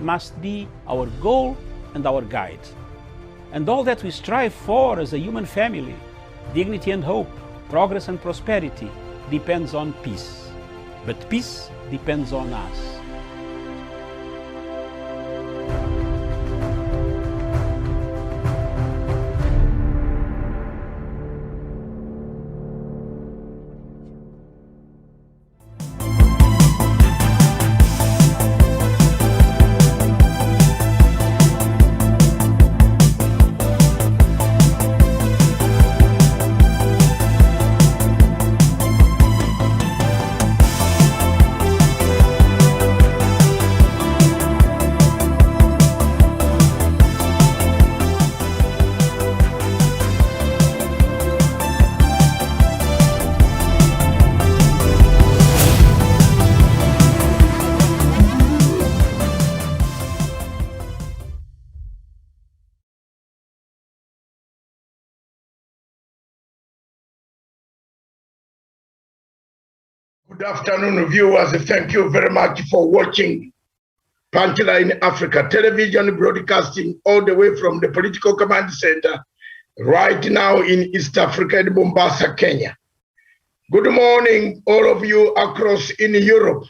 must be our goal and our guide. And all that we strive for as a human family, dignity and hope, progress and prosperity, depends on peace. But peace depends on us. Good afternoon, viewers. Thank you very much for watching Punchline Africa Television, broadcasting all the way from the Political Command Center right now in East Africa, in Mombasa, Kenya. Good morning, all of you across in Europe.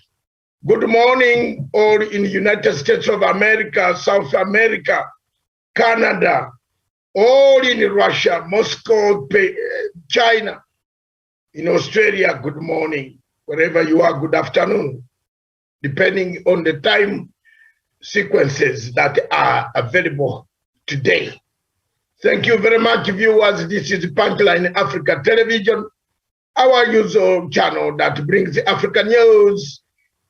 Good morning, all in the United States of America, South America, Canada, all in Russia, Moscow, China, in Australia. Good morning. Wherever you are, good afternoon, depending on the time sequences that are available today. Thank you very much, viewers. This is Punchline Africa Television, our usual channel that brings African news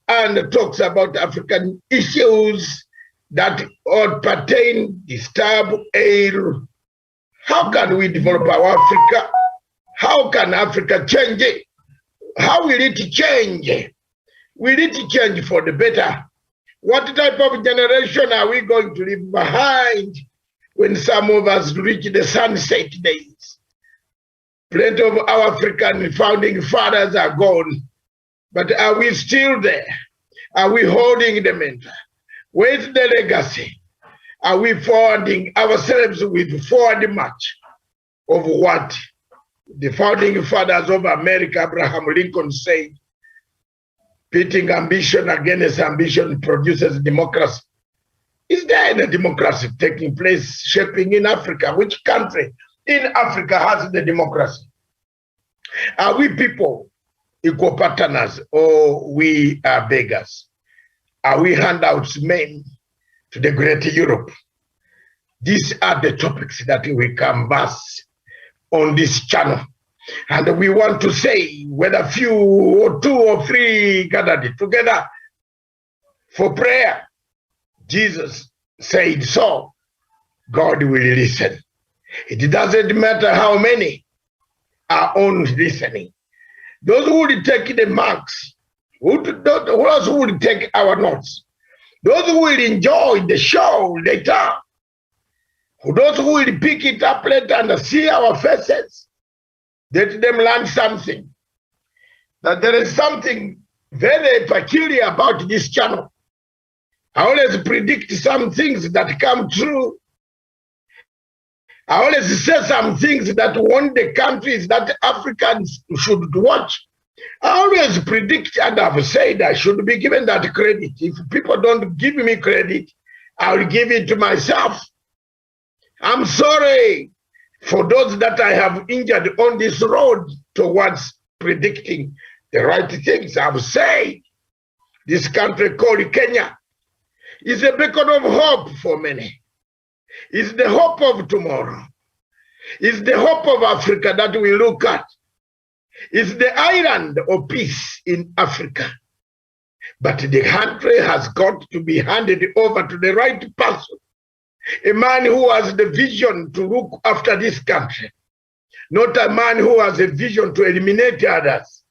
and talks about African issues that all pertain, disturb, ail. How can we develop our Africa? How can Africa change it? How will it change? Will it change for the better? What type of generation are we going to leave behind when some of us reach the sunset days? Plenty of our African founding fathers are gone, but are we still there? Are we holding the mantle? Where's the legacy? Are we forwarding ourselves with forward march of what the founding fathers of America, Abraham Lincoln, said, pitting ambition against ambition produces democracy? Is there any democracy taking place, shaping in Africa? Which country in Africa has the democracy? Are we people equal partners, or we are beggars? Are we handouts men to the great Europe? These are the topics that we canvass on this channel. And we want to say, whether few or two or three gathered together for prayer, Jesus said so, God will listen. It doesn't matter how many are on listening. Those who will take the marks, who else will take our notes, those who will enjoy the show later, those who will pick it up later and see our faces, let them learn something. That there is something very peculiar about this channel. I always predict some things that come true. I always say some things that want the countries that Africans should watch. I always predict, and I've said I should be given that credit. If people don't give me credit, I'll give it to myself. I'm sorry for those that I have injured on this road towards predicting the right things. I've said this country called Kenya is a beacon of hope for many. It's the hope of tomorrow. It's the hope of Africa that we look at. It's the island of peace in Africa. But the country has got to be handed over to the right person. A man who has the vision to look after this country. Not a man who has a vision to eliminate others.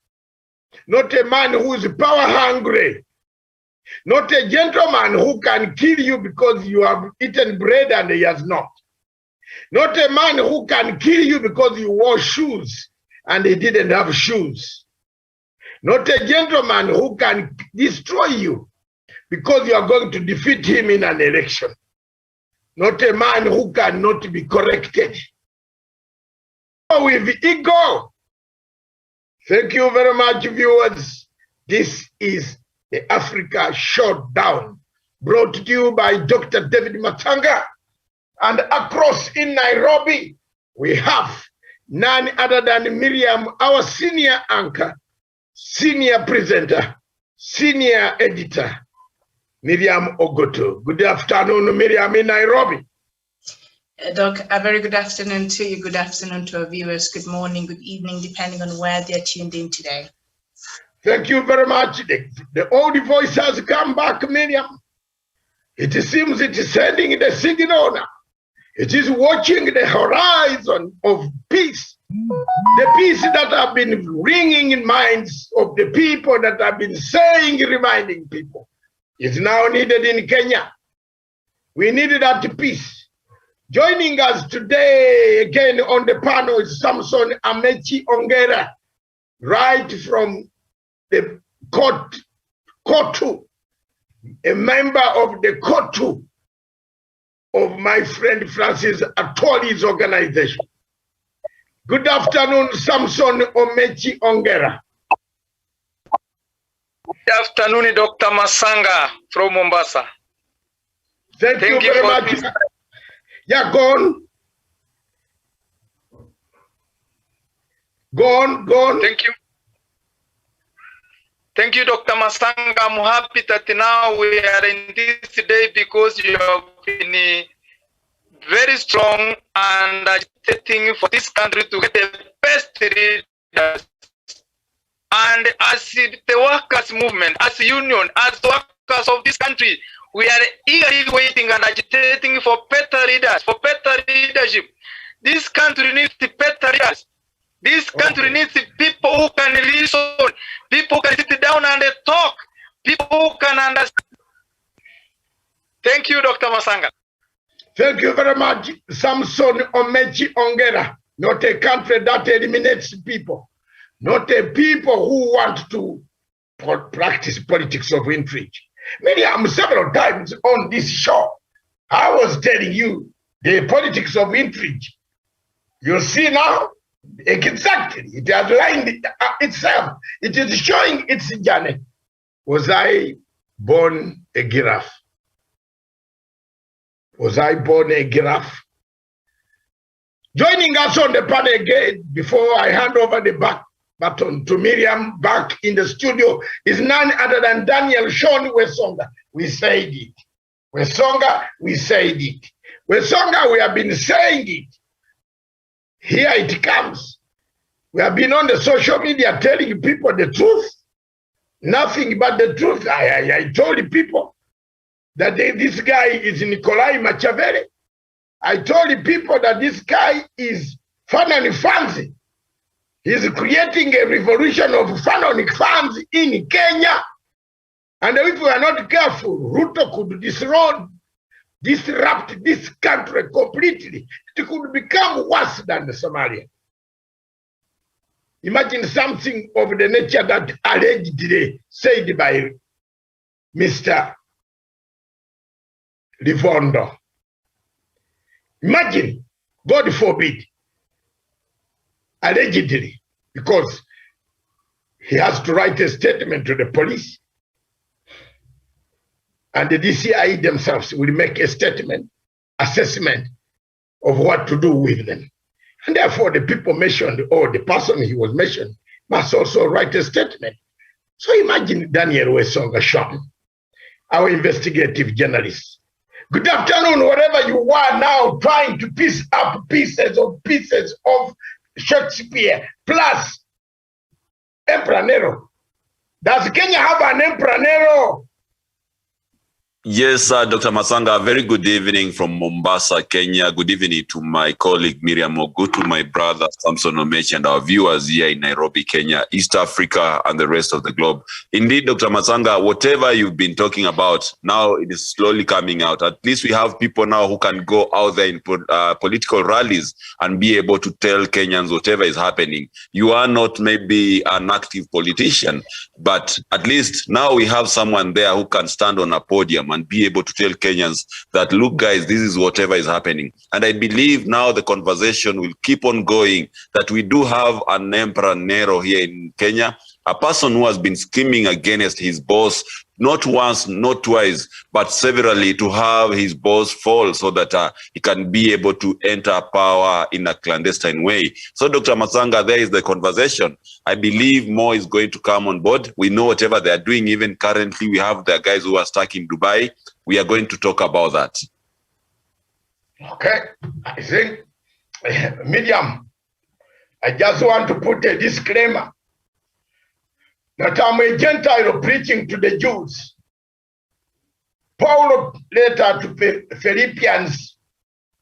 Not a man who is power hungry. Not a gentleman who can kill you because you have eaten bread and he has not. Not a man who can kill you because you wore shoes and he didn't have shoes. Not a gentleman who can destroy you because you are going to defeat him in an election. Not a man who cannot be corrected. With ego. Thank you very much, viewers. This is the Africa Showdown, brought to you by Dr. David Matanga. And across in Nairobi, we have none other than Miriam, our senior anchor, senior presenter, senior editor, Miriam Ogoto. Good afternoon, Miriam in Nairobi. Doc, a very good afternoon to you. Good afternoon to our viewers. Good morning, good evening, depending on where they're tuned in today. Thank you very much. The old voice has come back, Miriam. It seems it is sending the signal now. It is watching the horizon of peace. The peace that have been ringing in minds of the people, that have been saying, reminding people, is now needed in Kenya. We need that peace. Joining us today again on the panel is Samson Amechi Ongera, right from the Kotu, a member of the Kotu of my friend Francis Atoli's organization. Good afternoon, Samson Amechi Ongera. Good afternoon, Dr. Masanga from Mombasa. Thank you very much. Yeah, go on. Go on. Thank you. Thank you, Dr. Masanga. I'm happy that now we are in this day because you have been very strong and agitating for this country to get the best leaders. And as the workers' movement, as a union, as workers of this country, we are eagerly waiting and agitating for better leaders, for better leadership. This country needs better leaders. This country needs people who can listen, people who can sit down and talk, people who can understand. Thank you, Dr. Masanga. Thank you very much, Samson Amechi Ongera. Not a country that eliminates people, not a people who want to practice politics of intrigue. Miriam, several times on this show, I was telling you the politics of intrigue. You see now, exactly, it has lined itself. It is showing its journey. Was I born a giraffe? Was I born a giraffe? Joining us on the panel again, before I hand over the baton to Miriam back in the studio, is none other than Daniel Sean Wesonga. We said it. Wesonga, we said it. Wesonga, we have been saying it. Here it comes. We have been on the social media telling people the truth. Nothing but the truth. I told the people that this guy is Nikolai Machiavelli. I told the people that this guy is Fanani Fanzi. He's creating a revolution of Fanani funds in Kenya. And if we are not careful, Ruto could disrupt this country completely. It could become worse than Somalia. Imagine something of the nature that allegedly said by Mr. Livondo. Imagine, God forbid, allegedly, because he has to write a statement to the police, and the DCI themselves will make a statement, assessment of what to do with them. And therefore the people mentioned, or the person he was mentioned, must also write a statement. So imagine Daniel Wesonga Sean, our investigative journalist. Good afternoon, wherever you are now, trying to piece up pieces of Shakespeare, plus Emperor Nero. Does Kenya have an Emperor Nero? Yes, Dr. Masanga, very good evening from Mombasa, Kenya. Good evening to my colleague Miriam Ogutu, my brother Samson Omechi, and our viewers here in Nairobi, Kenya, East Africa, and the rest of the globe. Indeed, Dr. Masanga, whatever you've been talking about, now it is slowly coming out. At least we have people now who can go out there in political rallies and be able to tell Kenyans whatever is happening. You are not maybe an active politician, but at least now we have someone there who can stand on a podium and be able to tell Kenyans that, look, guys, this is whatever is happening. And I believe now the conversation will keep on going, that we do have an Emperor Nero here in Kenya, a person who has been scheming against his boss, not once, not twice, but severally, to have his boss fall so that he can be able to enter power in a clandestine way. So, Dr. Masanga, there is the conversation. I believe more is going to come on board. We know whatever they are doing. Even currently, we have the guys who are stuck in Dubai. We are going to talk about that. Okay. I think, Miriam, I just want to put a disclaimer that I'm a Gentile preaching to the Jews. Paul letter to Philippians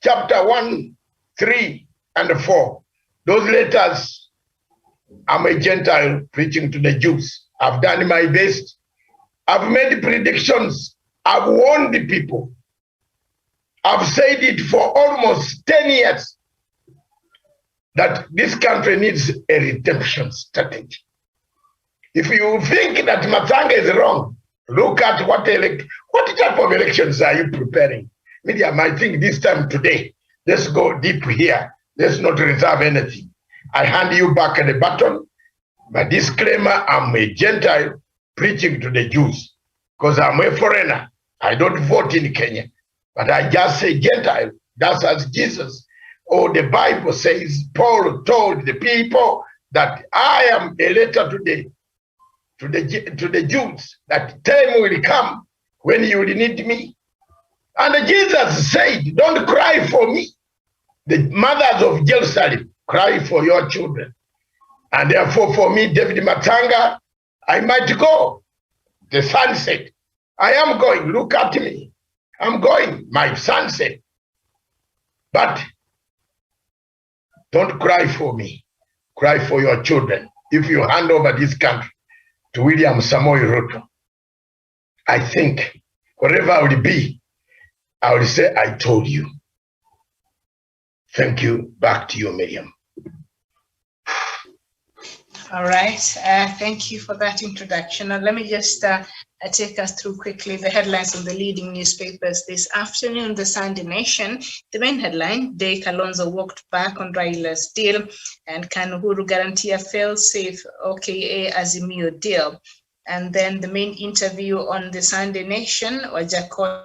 chapter 1, 3, and 4. Those letters, I'm a Gentile preaching to the Jews. I've done my best. I've made predictions. I've warned the people. I've said it for almost 10 years that this country needs a redemption strategy. If you think that Matanga is wrong, look at what type of elections are you preparing? Miriam, I think this time today, let's go deep here. Let's not reserve anything. I hand you back the baton. My disclaimer, I'm a Gentile preaching to the Jews because I'm a foreigner. I don't vote in Kenya, but I just say Gentile. That's as Jesus or the Bible says. Paul told the people that I am a letter to the Jews, that time will come when you will need me. And Jesus said, don't cry for me. The mothers of Jerusalem, cry for your children. And therefore for me, David Matanga, I might go. The son said, I am going, look at me. I'm going, my son said. But don't cry for me. Cry for your children. If you hand over this country to William Samoei Ruto, I think whatever I will be, I will say, I told you. Thank you. Back to you, Miriam. All right. Thank you for that introduction. Now, let me just take us through quickly the headlines of the leading newspapers this afternoon. The Sunday Nation, the main headline, Day Kalonzo walked back on Raila's deal, and can Uhuru guarantee a fail-safe OKA Azimio deal? And then the main interview on the Sunday Nation, Wajackoya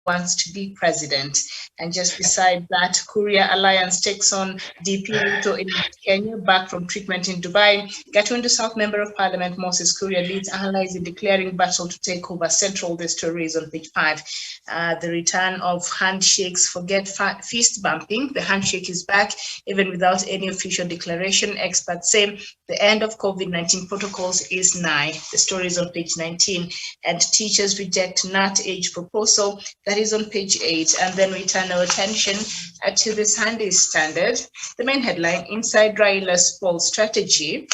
wants to be president. And just beside that, Kuria Alliance takes on DP Ruto in Kenya, back from treatment in Dubai. Gatundu South Member of Parliament Moses Kuria leads allies in declaring battle to take over Central. The story is on page 5. The return of handshakes, forget fist bumping. The handshake is back, even without any official declaration. Experts say the end of COVID-19 protocols is nigh. The story is on page 19. And teachers reject NAT age proposal. That is on page 8. And then we turn our attention to the Sunday Standard. The main headline, Inside Raila's poll strategy.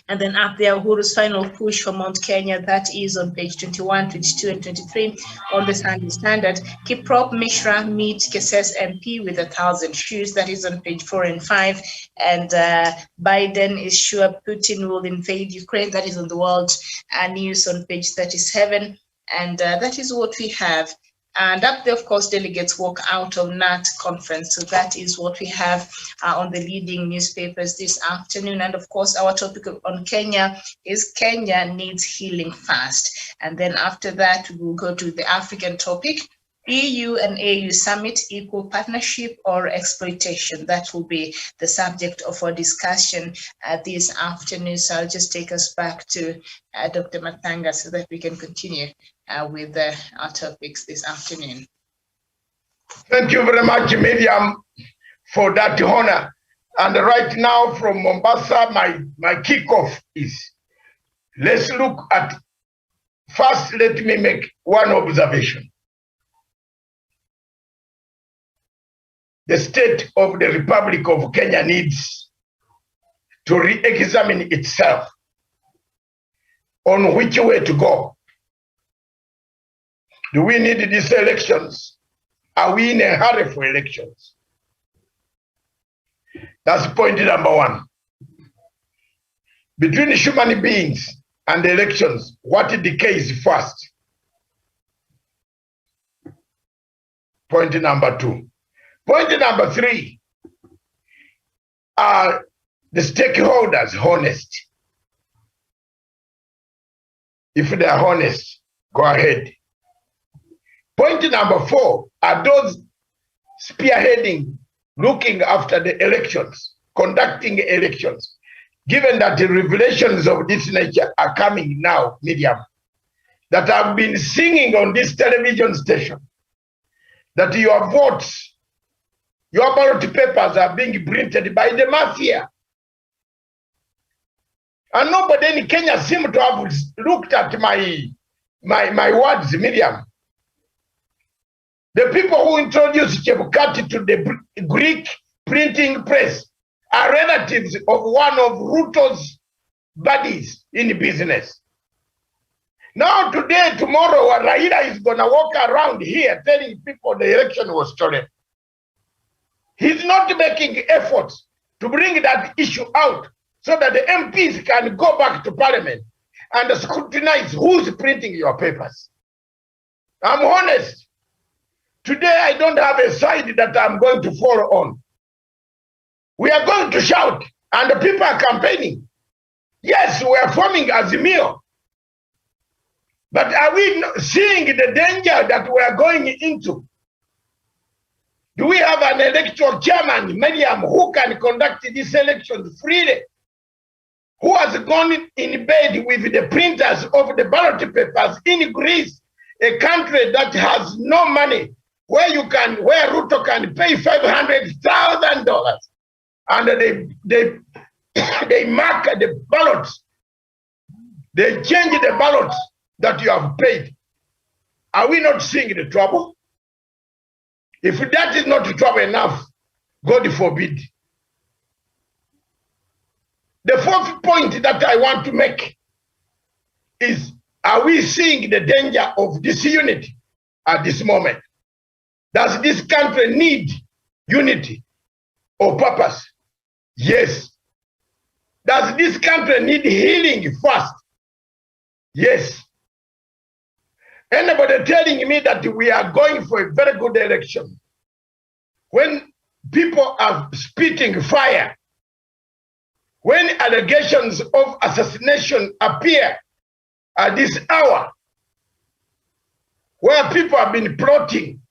And then up there, Uhuru's final push for Mount Kenya. That is on page 21, 22, and 23 on the Sunday Standard. Kiprop Mishra meet Keses MP with 1,000 shoes. That is on page 4 and 5. And Biden is sure Putin will invade Ukraine. That is on the World News on page 37. And that is what we have. And up there, of course, delegates walk out of NAT conference. So that is what we have on the leading newspapers this afternoon. And of course, our topic on Kenya is Kenya needs healing fast. And then after that, we will go to the African topic. EU and AU summit, equal partnership or exploitation. That will be the subject of our discussion this afternoon. So I'll just take us back to Dr. Matanga so that we can continue with our topics this afternoon. Thank you very much, Miriam, for that honor. And right now from Mombasa, my kickoff is, let's look at First, let me make one observation. The state of the Republic of Kenya needs to re-examine itself on which way to go. Do we need these elections? Are we in a hurry for elections? That's point number one. Between human beings and elections, what decays first? Point number two. Point number three, are the stakeholders honest? If they are honest, go ahead. Point number four, are those spearheading, looking after the elections, conducting elections, given that the revelations of this nature are coming now, Miriam, that have been singing on this television station, that your votes, your ballot papers are being printed by the mafia. And nobody in Kenya seems to have looked at my words, Miriam. The people who introduced Chebukati to the Greek printing press are relatives of one of Ruto's buddies in business. Now, today, tomorrow, Raila is going to walk around here telling people the election was stolen. He's not making efforts to bring that issue out so that the MPs can go back to parliament and scrutinize who's printing your papers. I'm honest. Today, I don't have a side that I'm going to follow on. We are going to shout, and the people are campaigning. Yes, we are forming as a meal. But are we seeing the danger that we are going into? Do we have an electoral chairman, Miriam, who can conduct this election freely? Who has gone in bed with the printers of the ballot papers in Greece, a country that has no money, where Ruto can pay $500,000, and they mark the ballots, they change the ballots that you have paid. Are we not seeing the trouble? If that is not trouble enough, God forbid. The fourth point that I want to make is, are we seeing the danger of disunity at this moment? Does this country need unity or purpose? Yes. Does this country need healing first? Yes. Anybody telling me that we are going for a very good election when people are spitting fire, when allegations of assassination appear at this hour, where people have been plotting?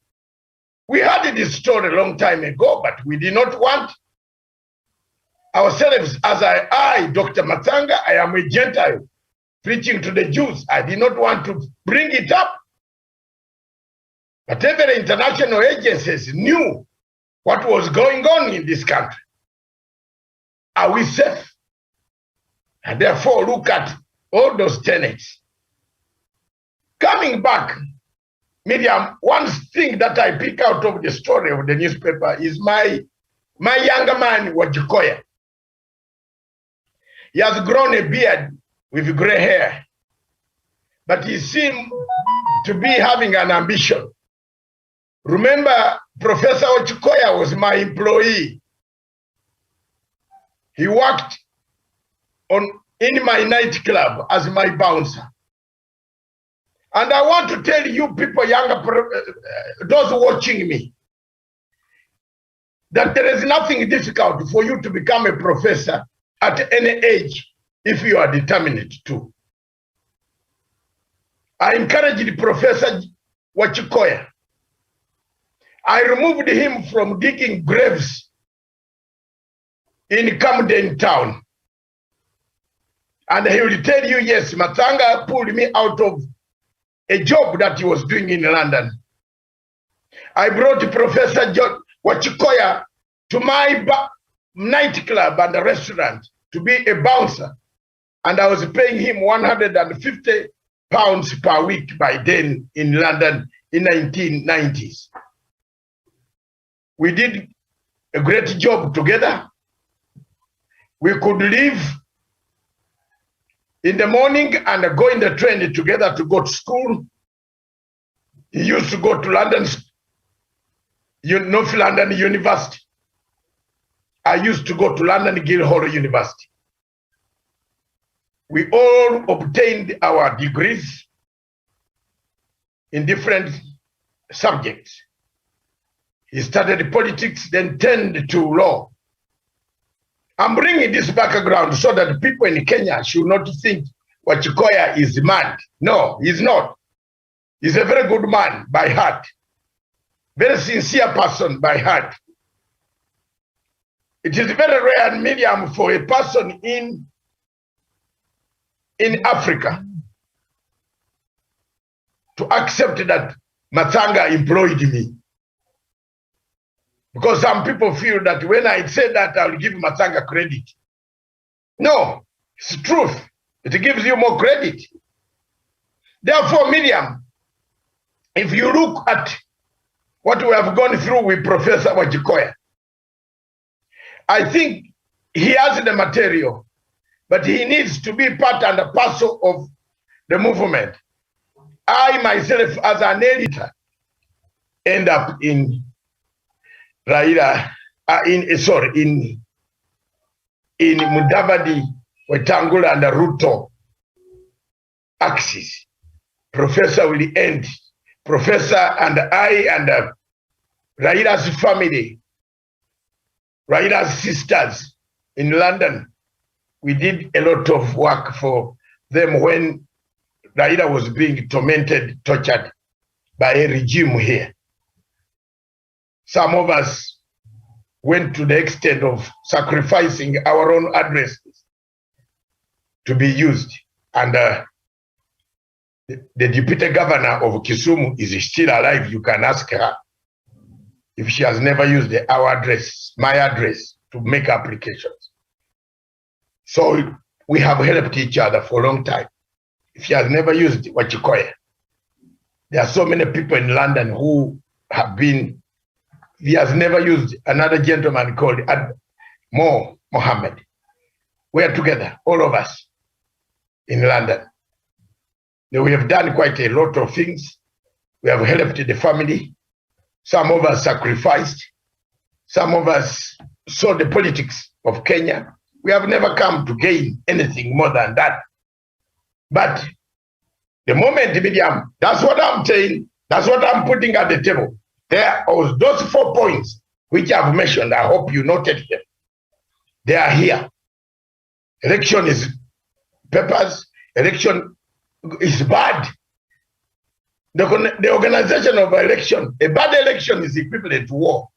We had this story a long time ago, but we did not want ourselves, as I, Dr. Matanga, I am a Gentile preaching to the Jews. I did not want to bring it up. But every international agencies knew what was going on in this country. Are we safe? And therefore, look at all those tenets. Coming back, Miriam, one thing that I pick out of the story of the newspaper is my younger man, Wajikoya. He has grown a beard with gray hair, but he seemed to be having an ambition. Remember, Professor Wajikoya was my employee. He worked in my nightclub as my bouncer. And I want to tell you people, those watching me, that there is nothing difficult for you to become a professor at any age if you are determined to. I encouraged Professor Wajikoya. I removed him from digging graves in Camden Town. And he will tell you, yes, Matanga pulled me out of a job that he was doing in London. I brought Professor Wajikoya to my nightclub and a restaurant to be a bouncer. And I was paying him $150 pounds per week by then in London in 1990s. We did a great job together. We could leave in the morning and go in the train together to go to school. He used to go to London, North London University. I used to go to London Guildhall University. We all obtained our degrees in different subjects. He started politics, then turned to law. I'm bringing this background so that people in Kenya should not think Wachikoya is mad. No, he's not. He's a very good man by heart. Very sincere person by heart. It is very rare, Miriam, for a person in Africa to accept that Matanga employed me. Because some people feel that when I say that, I'll give Matanga credit. No, it's truth. It gives you more credit. Therefore, Miriam, if you look at what we have gone through with Professor Wachikoya, I think he has the material, but he needs to be part and a parcel of the movement. I myself, as an editor, end up in Raila, in Mudavadi, Wetangula, and Ruto axis. Professor will end. Professor and I and Raila's family, Raila's sisters in London, we did a lot of work for them when Raila was being tormented, tortured by a regime here. Some of us went to the extent of sacrificing our own addresses to be used. And the deputy governor of Kisumu is still alive. You can ask her if she has never used our address, my address, to make applications. So we have helped each other for a long time. If she has never used Wachikoya, there are so many people in London who have been. He has never used another gentleman called Mohammed. We are together, all of us, in London. Now, we have done quite a lot of things. We have helped the family. Some of us sacrificed. Some of us saw the politics of Kenya. We have never come to gain anything more than that. But the moment, Miriam, that's what I'm saying. That's what I'm putting at the table. There are those 4 points which I've mentioned. I hope you noted them. They are here. Election is papers. Election is bad. The organization of election, a bad election is equivalent to war.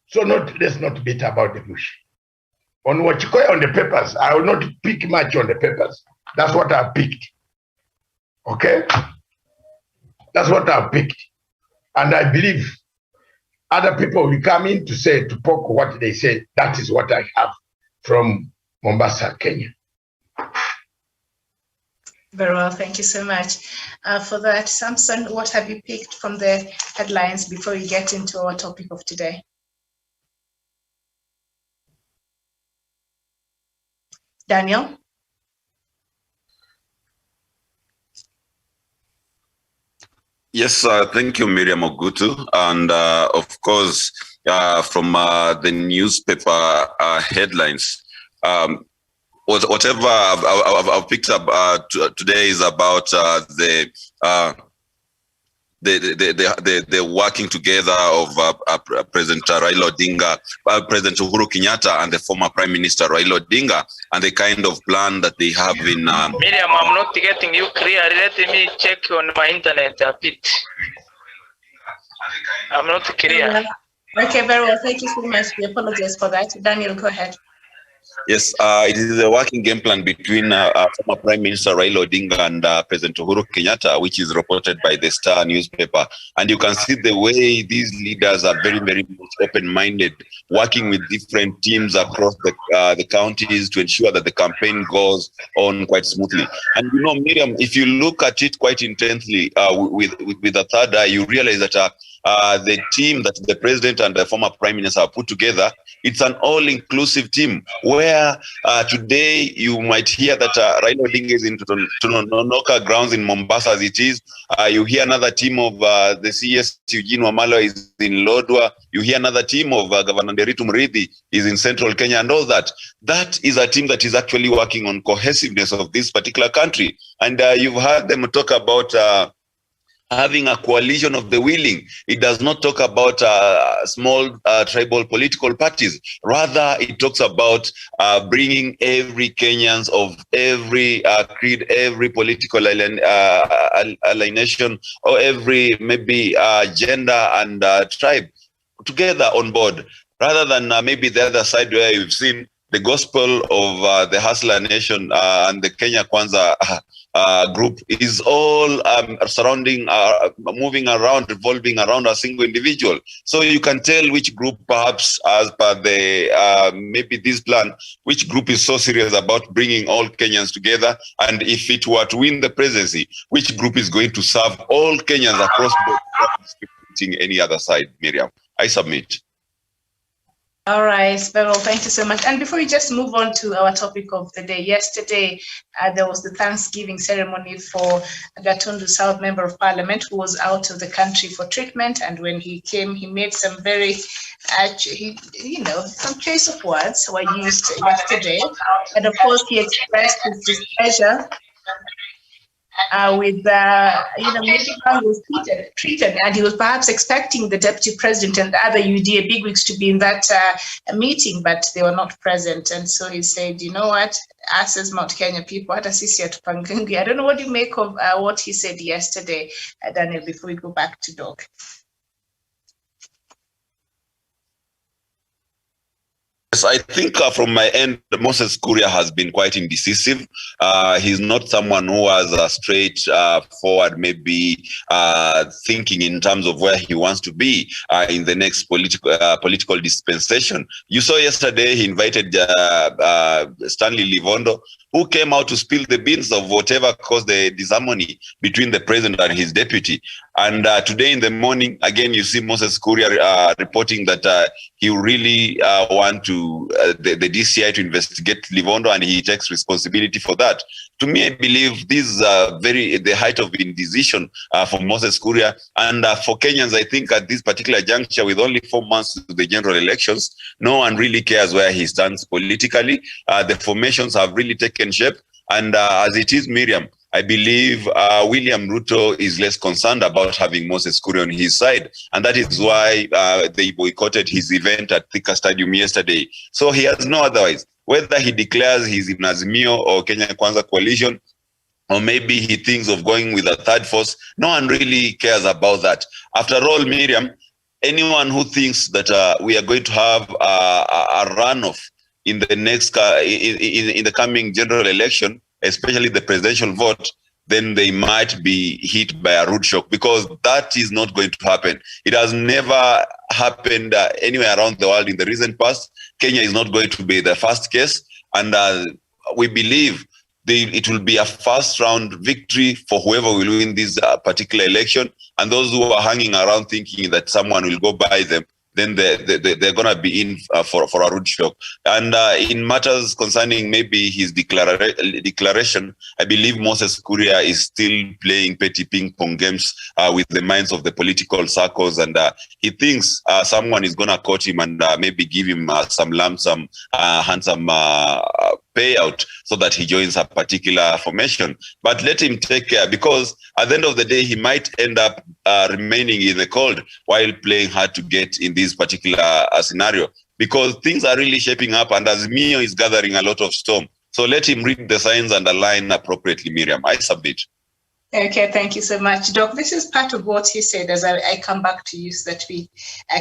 So let's not beat about the bush. On Wachikoya on the papers, I will not pick much on the papers. That's what I picked. Okay? That's what I picked. And I believe other people will come in to say, to poke what they say. That is what I have from Mombasa, Kenya. Very well, thank you so much for that. Samson, what have you picked from the headlines before we get into our topic of today? Daniel? Yes, thank you, Miriam Ogutu. And of course, from the newspaper headlines, whatever I've picked up today is about the working together of President Raila Odinga, President Uhuru Kenyatta, and the former Prime Minister Raila Odinga, and the kind of plan that they have in. Miriam, I'm not getting you clear. Let me check on my internet a bit. I'm not clear. Okay, very well. Thank you so much. We apologize for that. Daniel, go ahead. Yes, it is a working game plan between former Prime Minister Raila Odinga and President Uhuru Kenyatta, which is reported by the Star newspaper. And you can see the way these leaders are very, very much open-minded, working with different teams across the counties to ensure that the campaign goes on quite smoothly. And you know, Miriam, if you look at it quite intensely with a third eye, you realize that the team that the president and the former prime minister have put together, it's an all-inclusive team where today you might hear that Raila Odinga is in Tononoka grounds in Mombasa as it is. You hear another team of the CS Eugene Wamalwa is in Lodwar. You hear another team of Governor Nderitu Muriithi is in central Kenya and all that. That is a team that is actually working on cohesiveness of this particular country. And you've heard them talk about having a coalition of the willing. It does not talk about small tribal political parties. Rather, it talks about bringing every Kenyans of every creed, every political alienation, or every maybe gender and tribe together on board. Rather than maybe the other side where you've seen the gospel of the Hustler Nation and the Kenya Kwanza group is all surrounding, moving around, revolving around a single individual. So you can tell which group, perhaps as per the maybe this plan, which group is so serious about bringing all Kenyans together. And if it were to win the presidency, which group is going to serve all Kenyans across the board, any other side, Miriam? I submit. All right, Sparrow, thank you so much. And before we just move on to our topic of the day, yesterday there was the Thanksgiving ceremony for Gatundu South Member of Parliament, who was out of the country for treatment. And when he came, he made some very, some choice of words were used yesterday. And of course, he expressed his displeasure with Michigan was treated, and he was perhaps expecting the deputy president and other UDA bigwigs to be in that meeting, but they were not present. And so he said, you know what, us as Mount Kenya people, hata sisi hatupangangi. I don't know what you make of what he said yesterday, Daniel, before we go back to Doc. Yes, I think from my end, Moses Kuria has been quite indecisive. He's not someone who has a straightforward, maybe thinking in terms of where he wants to be in the next political dispensation. You saw yesterday he invited Stanley Livondo, who came out to spill the beans of whatever caused the disharmony between the president and his deputy. And today in the morning, again, you see Moses Kuria reporting that he really want to the DCI to investigate Livondo, and he takes responsibility for that. To me, I believe this is the height of indecision for Moses Kuria. And for Kenyans, I think at this particular juncture, with only 4 months to the general elections, no one really cares where he stands politically. The formations have really taken shape. And as it is, Miriam, I believe William Ruto is less concerned about having Moses Kuria on his side. And that is why they boycotted his event at Thika Stadium yesterday. So he has no otherwise. Whether he declares he's in Azimio or Kenya Kwanza coalition, or maybe he thinks of going with a third force, no one really cares about that. After all, Miriam, anyone who thinks that we are going to have a runoff in the next in the coming general election, especially the presidential vote, then they might be hit by a rude shock, because that is not going to happen. It has never happened anywhere around the world in the recent past. Kenya is not going to be the first case, and we believe it will be a first round victory for whoever will win this particular election. And those who are hanging around thinking that someone will go by them, then they're going to be in for a rude shock. And in matters concerning maybe his declaration, I believe Moses Kuria is still playing petty ping-pong games with the minds of the political circles, and he thinks someone is going to court him and maybe give him some lump sum, handsome payout so that he joins a particular formation. But let him take care, because at the end of the day, he might end up remaining in the cold while playing hard to get in this particular scenario, because things are really shaping up and Azimio is gathering a lot of storm. So let him read the signs and align appropriately, Miriam. I submit. Okay, thank you so much, Doc. This is part of what he said as I come back to you so that we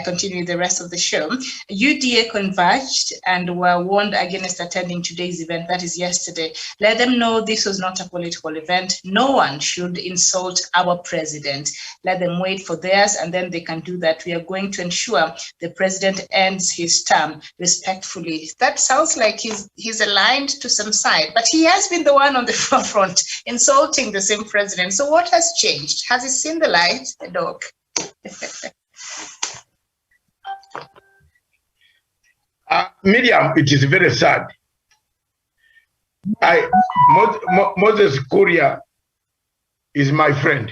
continue the rest of the show. UDA converged and were warned against attending today's event, that is yesterday. Let them know this was not a political event. No one should insult our president. Let them wait for theirs and then they can do that. We are going to ensure the president ends his term respectfully. That sounds like he's aligned to some side, but he has been the one on the forefront insulting the same president. So what has changed? Has he seen the light, Doc? Miriam, it is very sad. Moses Kuria is my friend.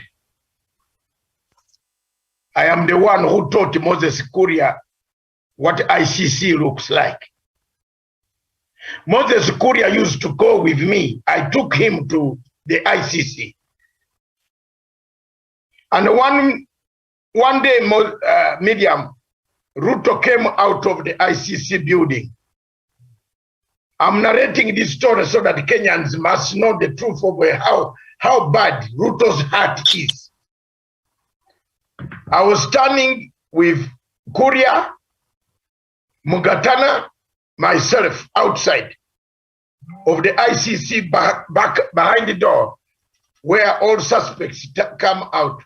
I am the one who taught Moses Kuria what ICC looks like. Moses Kuria used to go with me. I took him to the ICC. And one day, Miriam, Ruto came out of the ICC building. I'm narrating this story so that Kenyans must know the truth of how bad Ruto's heart is. I was standing with Kuria, Mugatana, myself outside of the ICC back behind the door where all suspects come out.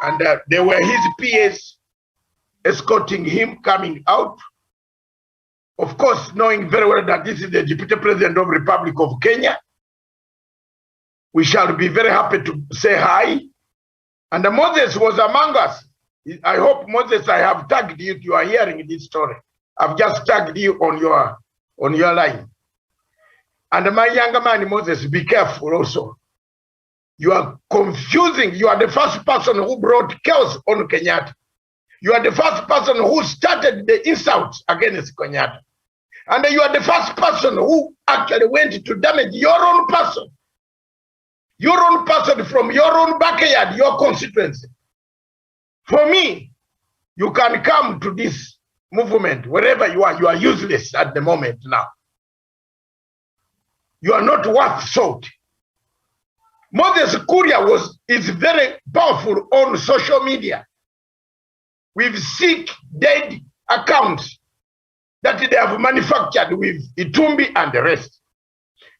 And there were his PAs escorting him coming out. Of course, knowing very well that this is the Deputy President of the Republic of Kenya. We shall be very happy to say hi. And Moses was among us. I hope, Moses, I have tagged you. You are hearing this story. I've just tagged you on your line. And my younger man, Moses, be careful also. You are confusing. You are the first person who brought chaos on Kenyatta. You are the first person who started the insults against Kenyatta. And you are the first person who actually went to damage your own person. Your own person from your own backyard, your constituency. For me, you can come to this movement wherever you are useless at the moment now. You are not worth salt. Moses Kuria is very powerful on social media with sick, dead accounts that they have manufactured with Itumbi and the rest.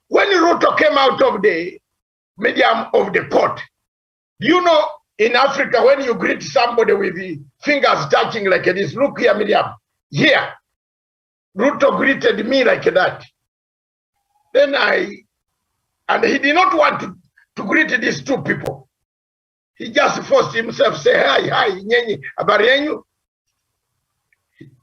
When Ruto came out of the medium of the court, you know, in Africa, when you greet somebody with the fingers touching like this, look here, Miriam, here, Ruto greeted me like that. Then and he did not want to greet these two people. He just forced himself, say, hi, nyenyi, habari yenyu.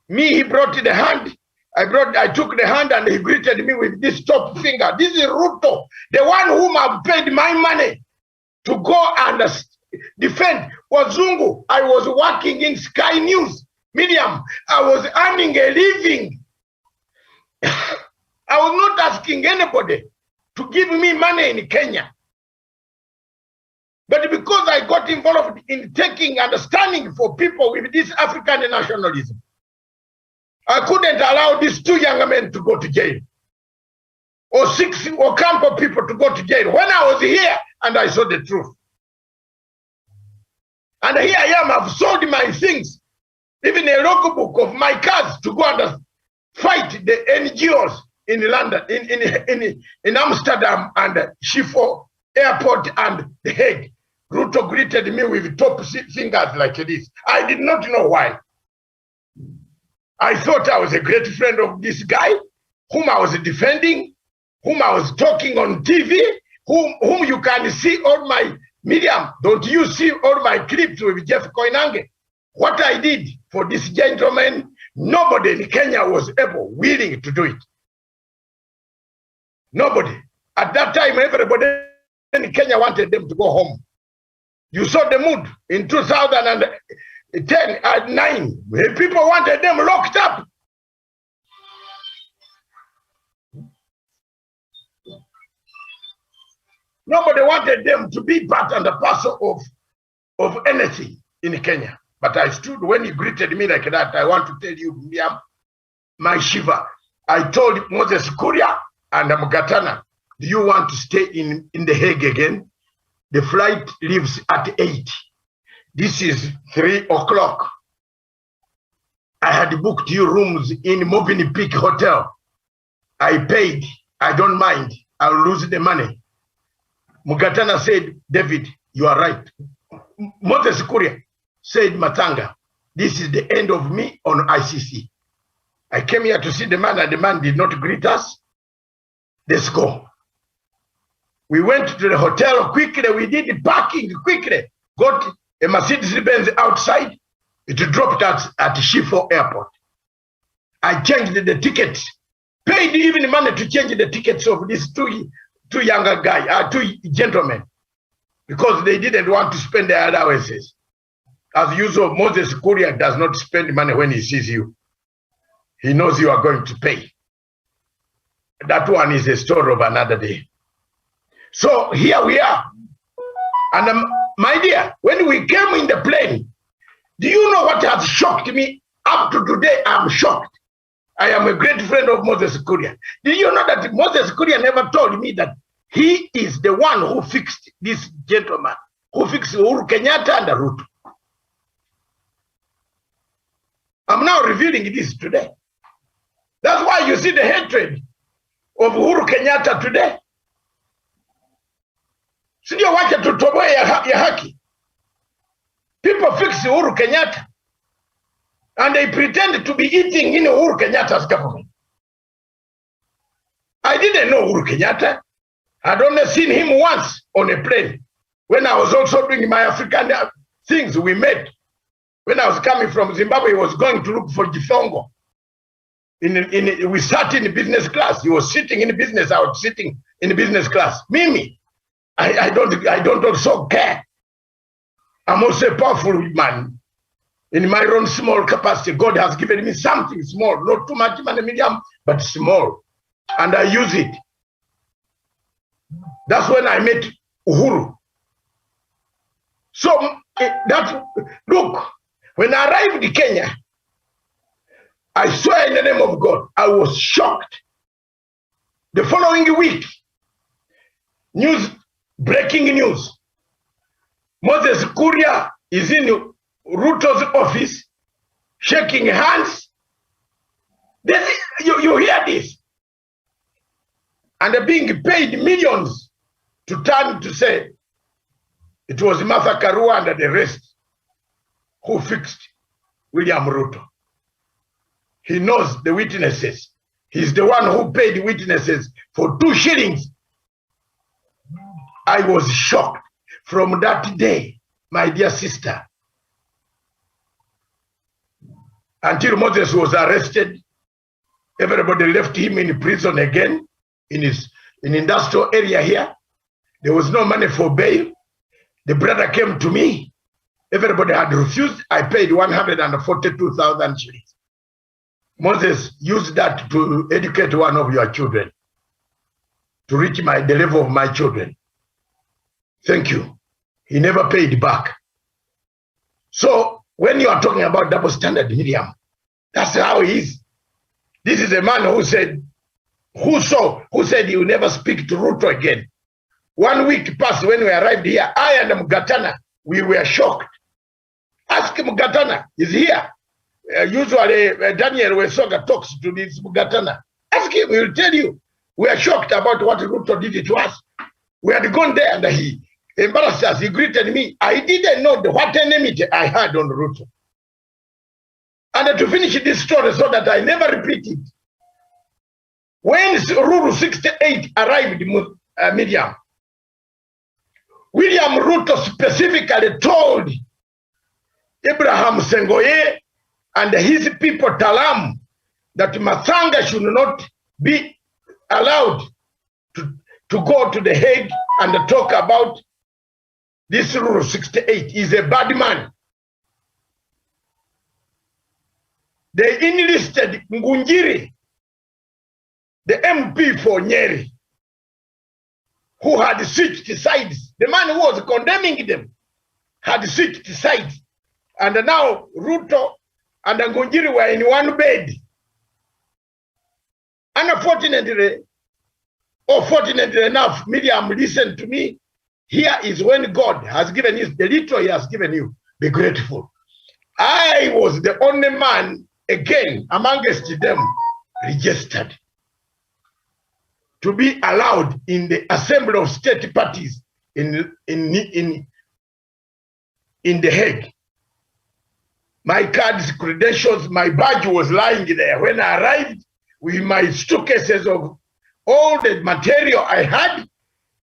Me, he brought the hand. I took the hand and he greeted me with this top finger. This is Ruto, the one whom I've paid my money to go and defend. Wazungu, I was working in Sky News. Miriam, I was earning a living. I was not asking anybody to give me money in Kenya. But because I got involved in taking understanding for people with this African nationalism, I couldn't allow these two young men to go to jail. Or 6 or camp of people to go to jail. When I was here and I saw the truth. And here I am, I've sold my things. Even a logbook of my cars to go and fight the NGOs in London, in Amsterdam and Schiphol Airport and The Hague. Ruto greeted me with top fingers like this. I did not know why. I thought I was a great friend of this guy, whom I was defending, whom I was talking on TV, whom you can see all my medium. Don't you see all my clips with Jeff Koinange? What I did for this gentleman, nobody in Kenya was willing to do it. Nobody. At that time, everybody in Kenya wanted them to go home. You saw the mood in 2010 at 9. People wanted them locked up. Nobody wanted them to be part and a parcel of anything in Kenya. But I stood when he greeted me like that. I want to tell you, Miriam, my Shiva. I told Moses Kuria and Mugatana, do you want to stay in The Hague again? The flight leaves at 8. This is 3 o'clock. I had booked you rooms in Moving Peak Hotel. I paid. I don't mind. I'll lose the money. Mugatana said, David, you are right. Moses Kuria said, Matanga, this is the end of me on ICC. I came here to see the man, and the man did not greet us. Let's go. We went to the hotel quickly. We did the parking quickly. Got a Mercedes-Benz outside. It dropped us at Schiphol Airport. I changed the tickets. Paid even money to change the tickets of these two younger guys, two gentlemen, because they didn't want to spend their allowances. As usual, Moses Kuria does not spend money when he sees you. He knows you are going to pay. That one is a story of another day. So here we are. And my dear, when we came in the plane, do you know what has shocked me? Up to today, I'm shocked. I am a great friend of Moses Kuria. Did you know that Moses Kuria never told me that he is the one who fixed this gentleman, who fixed Uhuru Kenyatta and Ruto? I'm now revealing this today. That's why you see the hatred of Uhuru Kenyatta today. Sio wacha tutoboe ya haki. People fix Uhuru Kenyatta, and they pretend to be eating in Uhuru Kenyatta's government. I didn't know Uhuru Kenyatta. I'd only seen him once on a plane. When I was also doing my African things, we met. When I was coming from Zimbabwe, he was going to look for Githongo. We sat in business class. He was sitting in business. I was sitting in business class. Mimi, I don't also care. I'm also a powerful man. In my own small capacity, God has given me something small, not too much money, medium, but small. And I use it. That's when I met Uhuru. So, look, when I arrived in Kenya, I swear in the name of God, I was shocked. The following week, breaking news. Moses Kuria is in Ruto's office, shaking hands. You hear this? And they're being paid millions to turn to say it was Martha Karua and the rest who fixed William Ruto. He knows the witnesses. He's the one who paid witnesses for 2 shillings. I was shocked. From that day, my dear sister, until Moses was arrested, everybody left him in prison again, in industrial area here. There was no money for bail. The brother came to me. Everybody had refused. I paid 142,000 shillings. Moses used that to educate one of your children, to reach the level of my children. Thank you. He never paid back. So when you are talking about double standard, Miriam, that's how he is. This is a man who said he will never speak to Ruto again. 1 week passed when we arrived here. I and Mugatana, we were shocked. Ask Mugatana, he's here. Usually Daniel Wesoga talks to this Mugatana. Ask him, he will tell you. We are shocked about what Ruto did to us. We had gone there and he embarrassed us. He greeted me. I didn't know what enmity I had on Ruto. And to finish this story so that I never repeat it, when Ruru 68 arrived, Miriam, William Ruto specifically told Abraham Sengoye and his people Talam that Mathanga should not be allowed to go to The Hague and talk about this Ruru 68. He's a bad man. They enlisted Ngunjiri, the MP for Nyeri, who had switched sides. The man who was condemning them had switched sides. And now Ruto and Ngunjiri were in one bed. Unfortunately, or fortunately enough, Miriam listened to me. Here is when God has given you the little he has given you. Be grateful. I was the only man, again, amongst them, registered to be allowed in the Assembly of State Parties in The Hague. My cards, credentials, my badge was lying there. When I arrived with my suitcases of all the material I had,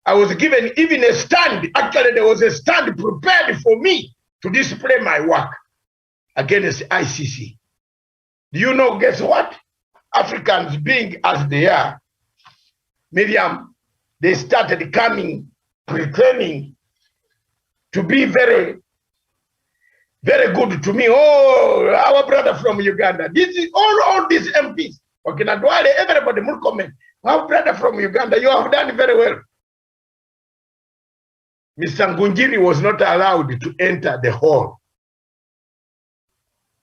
I was given even a stand. Actually, there was a stand prepared for me to display my work against ICC. Do you know, guess what? Africans being as they are, Miriam, they started coming, pretending to be very, very good to me. Oh, our brother from Uganda. This is all these MPs. Okay, now everybody will comment. Our brother from Uganda, you have done very well. Mr. Ngunjiri was not allowed to enter the hall.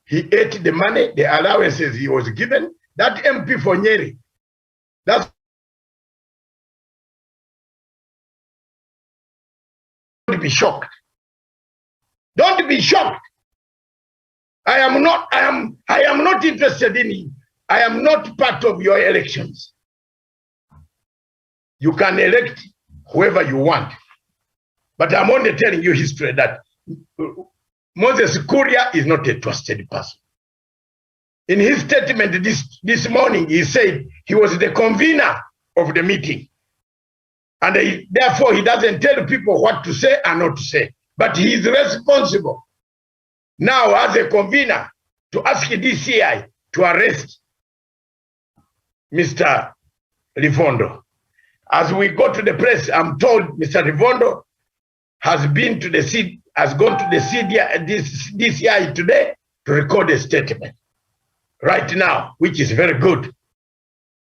He ate the money, the allowances he was given. That MP for Nyeri, that's don't be shocked. Don't be shocked. I am not interested in you. I am not part of your elections. You can elect whoever you want. But I'm only telling you history that Moses Kuria is not a trusted person. In his statement this morning, he said he was the convener of the meeting. And therefore, he doesn't tell people what to say and not to say. But he is responsible now as a convener to ask DCI to arrest Mr. Livondo. As we go to the press, I'm told Mr. Livondo has gone to the DCI today to record a statement right now, which is very good.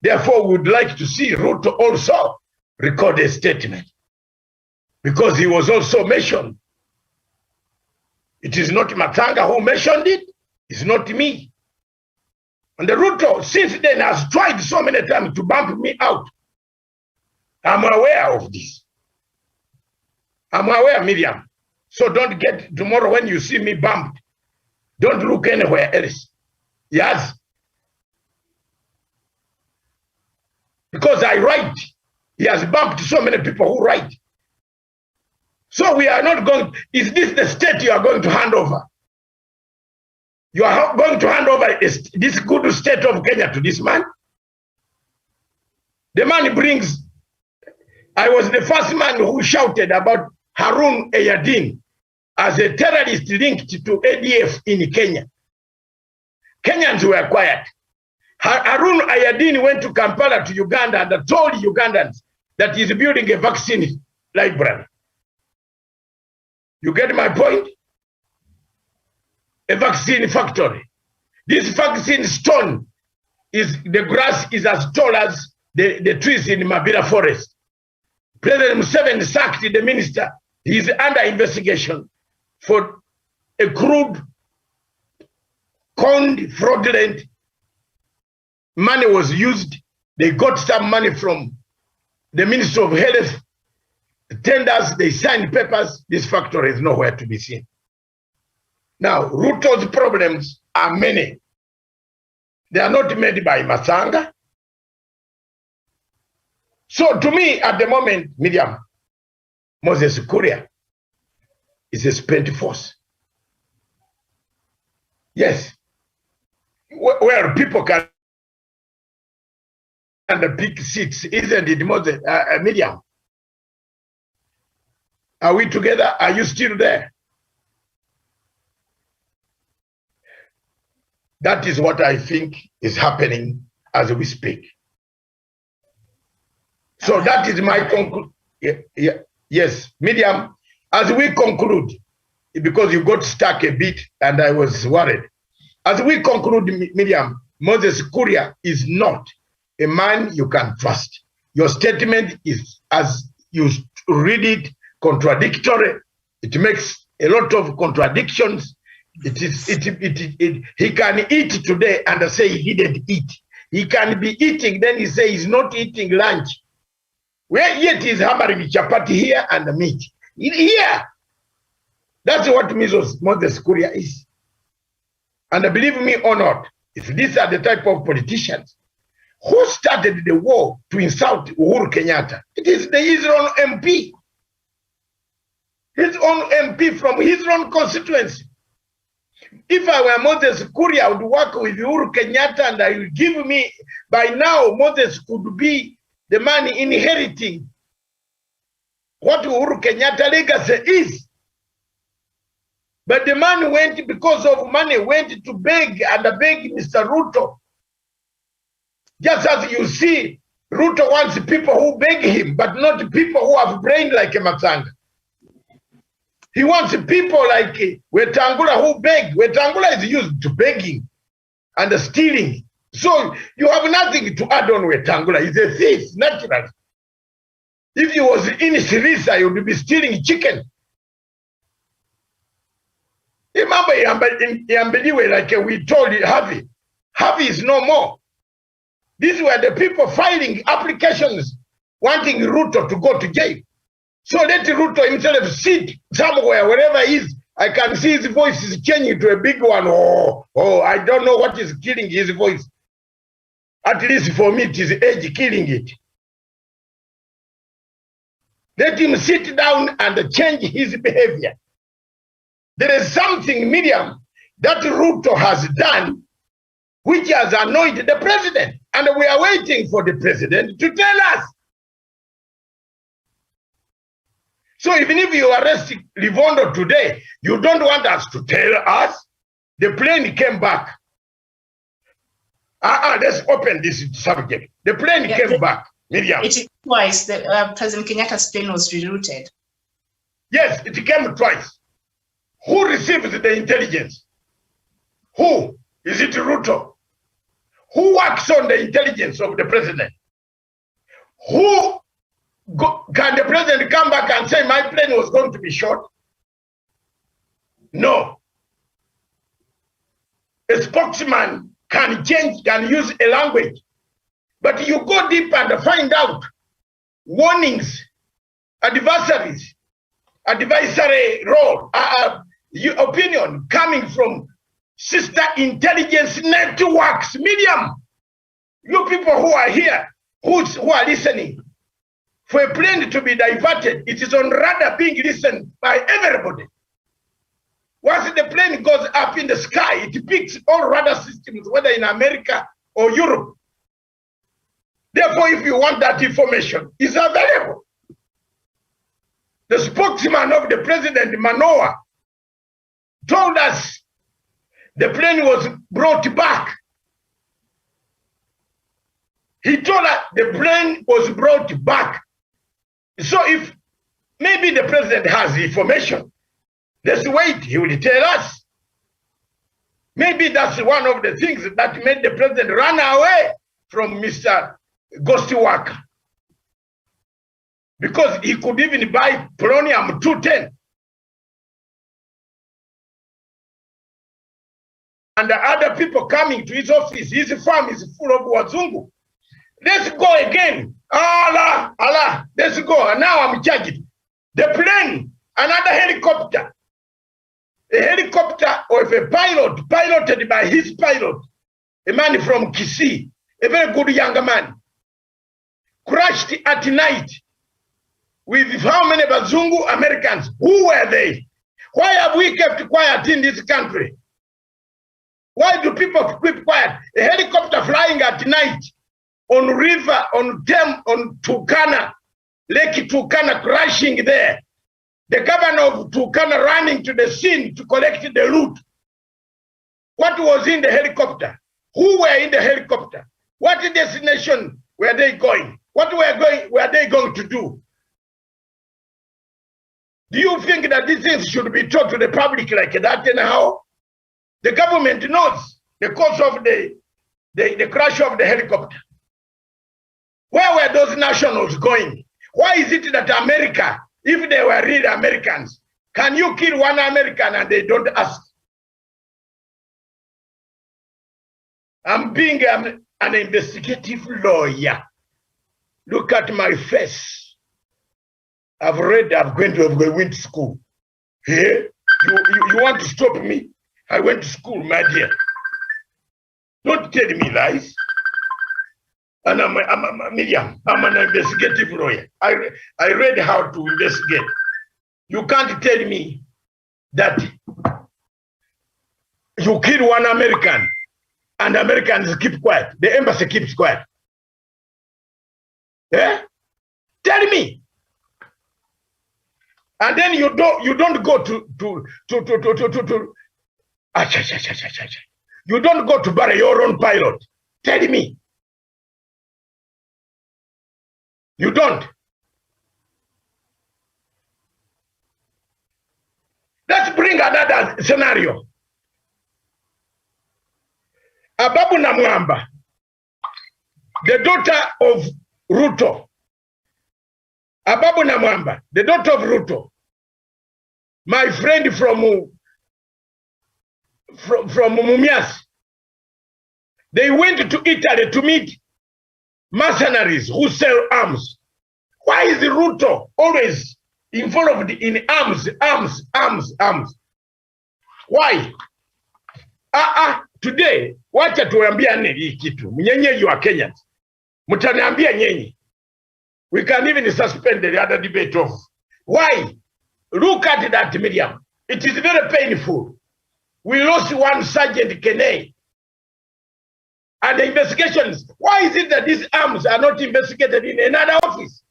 Therefore, we would like to see Ruto also record a statement, because he was also mentioned. It is not Matanga who mentioned it, it's not me. And the Ruto since then has tried so many times to bump me out. I'm aware of this. I'm aware, Miriam. So don't get tomorrow when you see me bumped, don't look anywhere else. Yes. Because I write. He has bumped so many people who write. So we are not going, is this the state you are going to hand over? You are going to hand over this good state of Kenya to this man? The man brings, I was the first man who shouted about Harun Eyadin as a terrorist linked to ADF in Kenya. Kenyans were quiet. Harun Eyadin went to Kampala to Uganda and told Ugandans that he's building a vaccine library. You get my point? A vaccine factory. This vaccine stone is, the grass is as tall as the trees in Mabira forest. President Museveni sacked the minister. He is under investigation for a crude, conned, fraudulent money was used. They got some money from the Ministry of Health, tenders, they signed papers. This factory is nowhere to be seen. Now, Ruto's problems are many. They are not made by Masanga. So to me, at the moment, Miriam, Moses Kuria is a spent force. Yes. Where people can pick seats, isn't it, Moses, Miriam? Are we together? Are you still there? That is what I think is happening as we speak. So that is my conclusion. Yes, Miriam, as we conclude, because you got stuck a bit and I was worried. As we conclude, Miriam, Moses Kuria is not a man you can trust. Your statement is, as you read it, contradictory. It makes a lot of contradictions. He can eat today and say he didn't eat. He can be eating, then he say he's not eating lunch. Where yet he's hammering chapati here and the meat. Here. That's what Moses Kuria is. And believe me or not, if these are the type of politicians who started the war to insult Uhuru Kenyatta, it is his own MP. His own MP from his own constituency. If I were Moses Kuria, I would work with Uhuru Kenyatta and I will give me, by now, Moses could be the man inheriting what Uhuru Kenyatta legacy is. But the man went, because of money, went to beg and beg Mr. Ruto. Just as you see, Ruto wants people who beg him, but not people who have brain like Matanga. He wants people like Wetangula who beg. Wetangula is used to begging and stealing. So you have nothing to add on Wetangula. He's a thief, naturally. If he was in Sirisa, he would be stealing chicken. Remember, like we told you, Harvey is no more. These were the people filing applications wanting Ruto to go to jail. So let Ruto himself sit somewhere, wherever he is. I can see his voice is changing to a big one. Oh, I don't know what is killing his voice. At least for me, it is age killing it. Let him sit down and change his behavior. There is something, Miriam, that Ruto has done which has annoyed the president. And we are waiting for the president to tell us. So even if you arrest Livondo today, you don't want us to tell us. The plane came back. Let's open this subject. The plane came back, Miriam. It twice. President Kenyatta's plane was rerouted. Yes, it came twice. Who receives the intelligence? Who? Is it Ruto? Who works on the intelligence of the president? Who can the president come back and say my plane was going to be shot? No. A spokesman can change, can use a language. But you go deep and find out warnings, advisory role, opinion coming from sister intelligence networks, medium. You people who are here, who are listening, for a plane to be diverted, it is on radar being listened by everybody. Once the plane goes up in the sky, it picks all radar systems, whether in America or Europe. Therefore, if you want that information, it's available. The spokesman of the president, Manoa, told us the plane was brought back. He told us the plane was brought back. So if maybe the president has information, let's wait, he will tell us. Maybe that's one of the things that made the president run away from Mr. Ghosty Worker. Because he could even buy polonium-210. And the other people coming to his office, his farm is full of wazungu. Let's go again. Allah, let's go. And now I'm charged. The plane, another helicopter. A helicopter of a pilot, piloted by his pilot, a man from Kisii, a very good young man, crashed at night with how many Bazungu Americans? Who were they? Why have we kept quiet in this country? Why do people keep quiet? A helicopter flying at night on river, on Turkana, Lake Turkana, crashing there. The governor of Turkana running to the scene to collect the loot. What was in the helicopter? Who were in the helicopter? What destination were they going? What were they going to do? Do you think that these things should be taught to the public like that anyhow? The government knows the cause of the crash of the helicopter. Where were those nationals going? Why is it that America, if they were real Americans, can you kill one American and they don't ask? I'm being an investigative lawyer. Look at my face. I've read, I'm going to went to school. Here, you want to stop me? I went to school, my dear. Don't tell me lies. And I'm Miriam, I'm an investigative lawyer. I read how to investigate. You can't tell me that you kill one American and Americans keep quiet. The embassy keeps quiet. Yeah? Tell me. And then you don't go to you don't go to bury your own pilot. Tell me. You don't. Let's bring another scenario. Ababu Namwamba, the daughter of Ruto. Ababu Namwamba, the daughter of Ruto. My friend from Mumias. They went to Italy to meet mercenaries who sell arms. Why is the Ruto always involved in arms? Why? Today, wacha tuambiane hii kitu. Mnyenye wa Kenya. Mtaniambia nyenye. We can even suspend the other debate off. Why? Look at that, Miriam. It is very painful. We lost one Sergeant Kenei. And the investigations, why is it that these arms are not investigated in another office?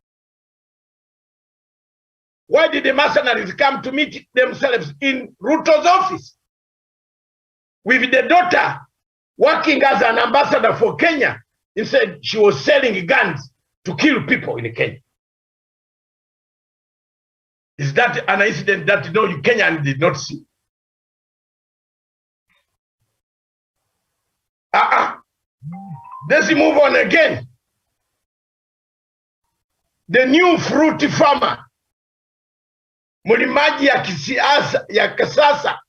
Why did the mercenaries come to meet themselves in Ruto's office? With the daughter working as an ambassador for Kenya, instead she was selling guns to kill people in Kenya. Is that an incident that no Kenyan did not see? Let's move on again. The new fruit farmer, mulimaji ya kisiasa ya kisasa.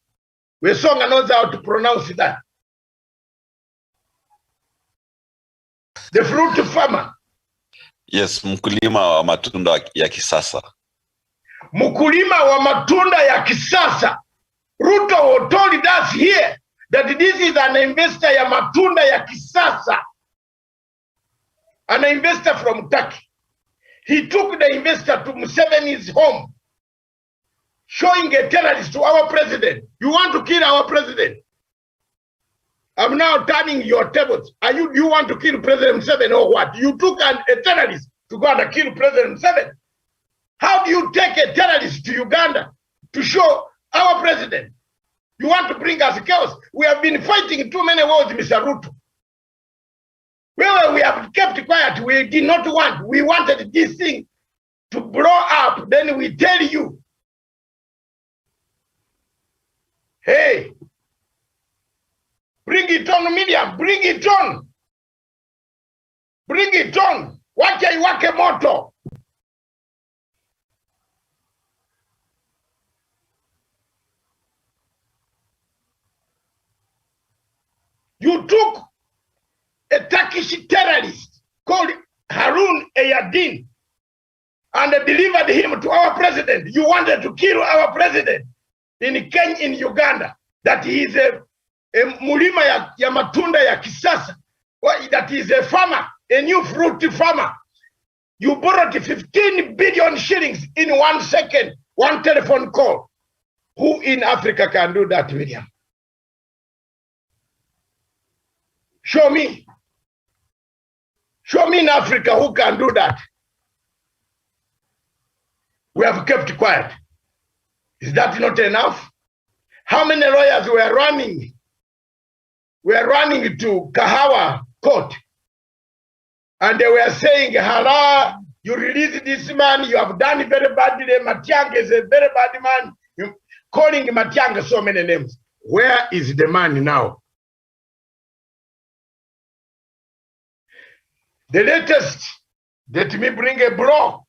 Wesonga knows how to pronounce that. The fruit farmer. Yes, mkulima wa matunda ya kisasa. Mkulima wa matunda ya kisasa. Ruto told us here that this is an investor ya matunda ya kisasa. An investor from Turkey. He took the investor to Museveni's home, showing a terrorist to our president. You want to kill our president? I'm now turning your tables. You want to kill President Museveni or what? You took a terrorist to go and kill President Museveni. How do you take a terrorist to Uganda to show our president? You want to bring us chaos? We have been fighting too many wars, Mr. Ruto. Well, we have kept quiet. We did not want. We wanted this thing to blow up. Then we tell you, hey, bring it on, media. Bring it on. Bring it on. Wacha iwake moto. You took a Turkish terrorist called Harun Eyadin and delivered him to our president. You wanted to kill our president in Kenya, in Uganda, that he is a mulima ya matunda ya kisasa, that is a farmer, a new fruit farmer. You borrowed 15 billion shillings in 1 second, one telephone call. Who in Africa can do that, William? Show me. Show me in Africa who can do that. We have kept quiet. Is that not enough? How many lawyers were running? Were running to Kahawa court. And they were saying, Hala, you release this man, you have done very badly. Matiang'i is a very bad man. You calling Matiang'i so many names. Where is the man now? The latest, let me bring a blow.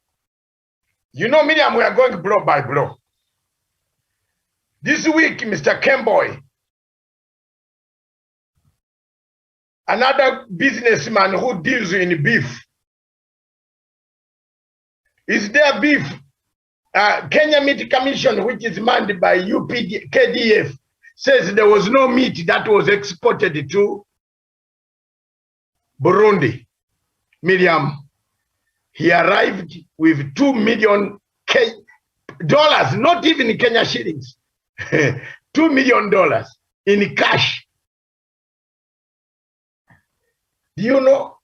You know, Miriam, we are going blow by blow. This week, Mr. Kemboy, another businessman who deals in beef. Is there beef Kenya Meat Commission, which is manned by KDF, says there was no meat that was exported to Burundi. Miriam, he arrived with $2 million, not even Kenya shillings, $2 million in cash. Do you know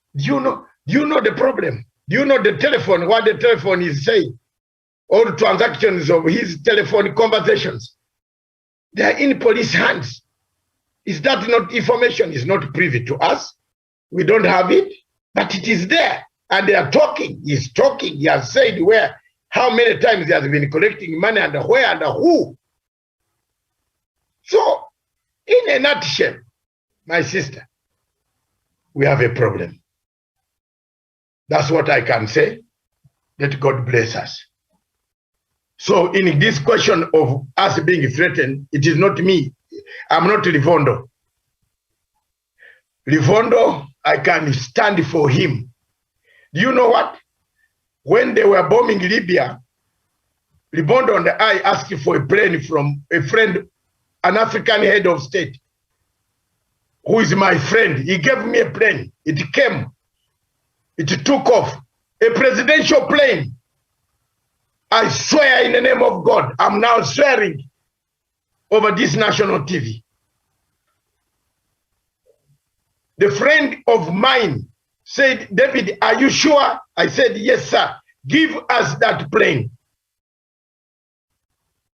the problem? Do you know the telephone, what the telephone is saying? All the transactions of his telephone conversations, they are in police hands. Is that not information? Is not privy to us. We don't have it, but it is there. And they are talking. He's talking. He has said where, how many times he has been collecting money and where and who. So, in a nutshell, my sister, we have a problem. That's what I can say. Let God bless us. So in this question of us being threatened, it is not me. I'm not Livondo. Livondo, I can stand for him. Do you know what? When they were bombing Libya, Livondo and I asked for a plane from a friend, an African head of state, who is my friend. He gave me a plane. It came. It took off. A presidential plane. I swear in the name of God, I'm now swearing over this national TV. The friend of mine said, David, are you sure? I said, yes, sir. Give us that plane.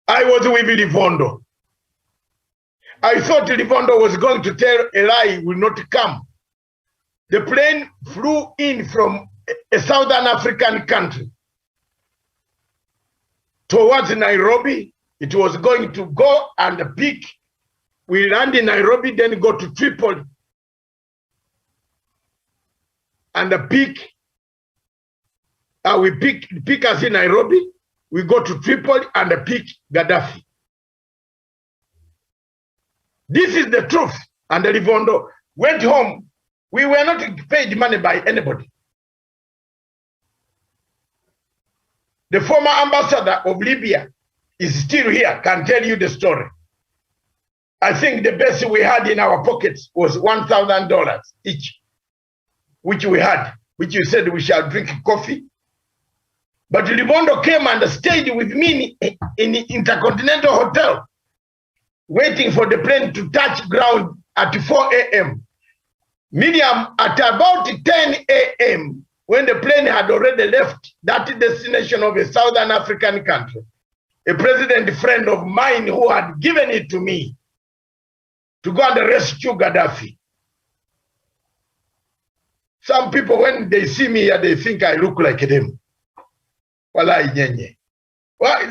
I was with Livondo. I thought Livondo was going to tell a lie will not come. The plane flew in from a southern African country towards Nairobi. It was going to go and pick. We land in Nairobi, then go to Tripoli. And we pick us in Nairobi. We go to Tripoli and pick Gaddafi. This is the truth. And Livondo went home. We were not paid money by anybody. The former ambassador of Libya is still here, can tell you the story. I think the best we had in our pockets was $1,000 each, which we had, which you said we shall drink coffee. But Livondo came and stayed with me in the Intercontinental Hotel, waiting for the plane to touch ground at 4 a.m. Miriam, at about 10 a.m., when the plane had already left that destination of a Southern African country, a president friend of mine who had given it to me to go and rescue Gaddafi. Some people, when they see me here, they think I look like them. Well,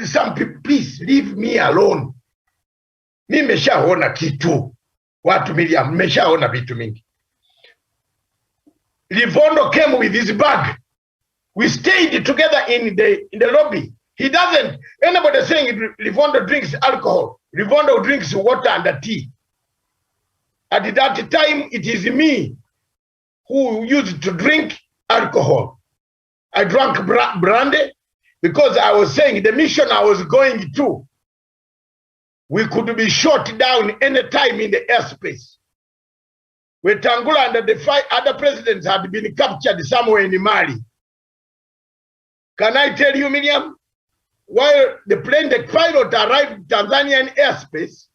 some people, please leave me alone. Mi meshaona kitu. Watu Miriam, meshaona vitu mingi. Livondo came with his bag. We stayed together in the lobby. He doesn't. Anybody saying Livondo drinks alcohol. Livondo drinks water and tea. At that time, it is me who used to drink alcohol. I drank brandy because I was saying the mission I was going to, we could be shot down anytime in the airspace. Where Tangula and the 5 other presidents had been captured somewhere in Mali. Can I tell you, Miriam? While the pilot arrived in Tanzanian airspace,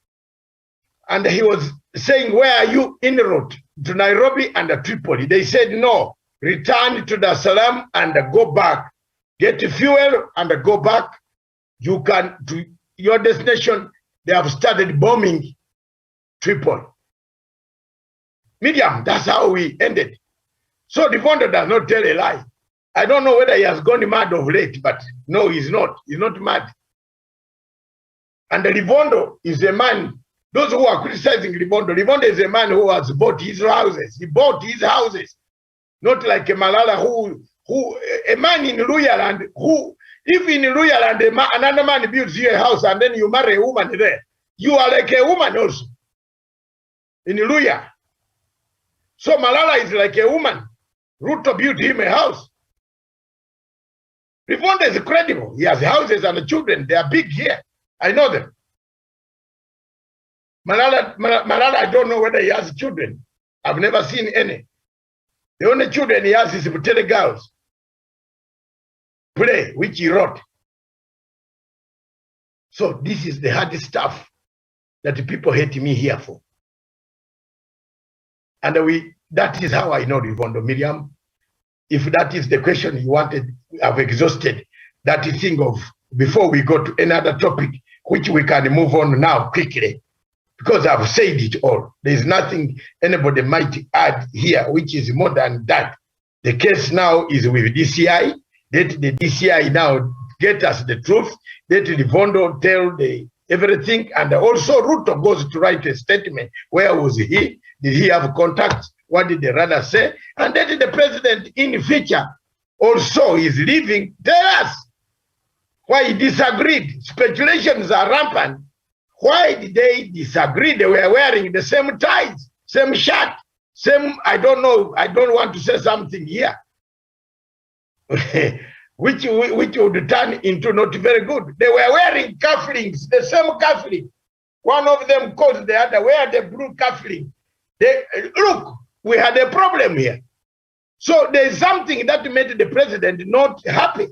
and he was saying, where are you en route to Nairobi and Tripoli? They said, no, return to Dar es Salaam and go back. Get fuel and go back. You can, to your destination. They have started bombing Tripoli. Miriam, that's how we ended. So Livondo does not tell a lie. I don't know whether he has gone mad of late, but no, he's not. He's not mad. And Livondo is a man, those who are criticizing Livondo is a man who has bought his houses. He bought his houses. Not like a Malala who a man in Luyaland who, if in Luyaland another man builds you a house and then you marry a woman there, you are like a woman also. In Luya. So Malala is like a woman. Ruto built him a house. Rivondo is credible. He has houses and children. They are big here. I know them. Malala, I don't know whether he has children. I've never seen any. The only children he has is Butere Girls play, which he wrote. So this is the hard stuff that the people hate me here for. And that is how I know Rivondo, Miriam. If that is the question you wanted, I've exhausted that thing of, before we go to another topic, which we can move on now quickly, because I've said it all. There's nothing anybody might add here, which is more than that. The case now is with DCI. Let the DCI now get us the truth. Let Rivondo tell everything. And also Ruto goes to write a statement. Where was he? Did he have contacts? What did the runner say? And then the president in the future also is leaving. Tell us why he disagreed. Speculations are rampant. Why did they disagree? They were wearing the same ties, same shirt, same, I don't know, I don't want to say something here, which would turn into not very good. They were wearing cufflinks, the same cufflink. One of them calls the other, wear the blue cufflink. Look, we had a problem here. So there's something that made the president not happy.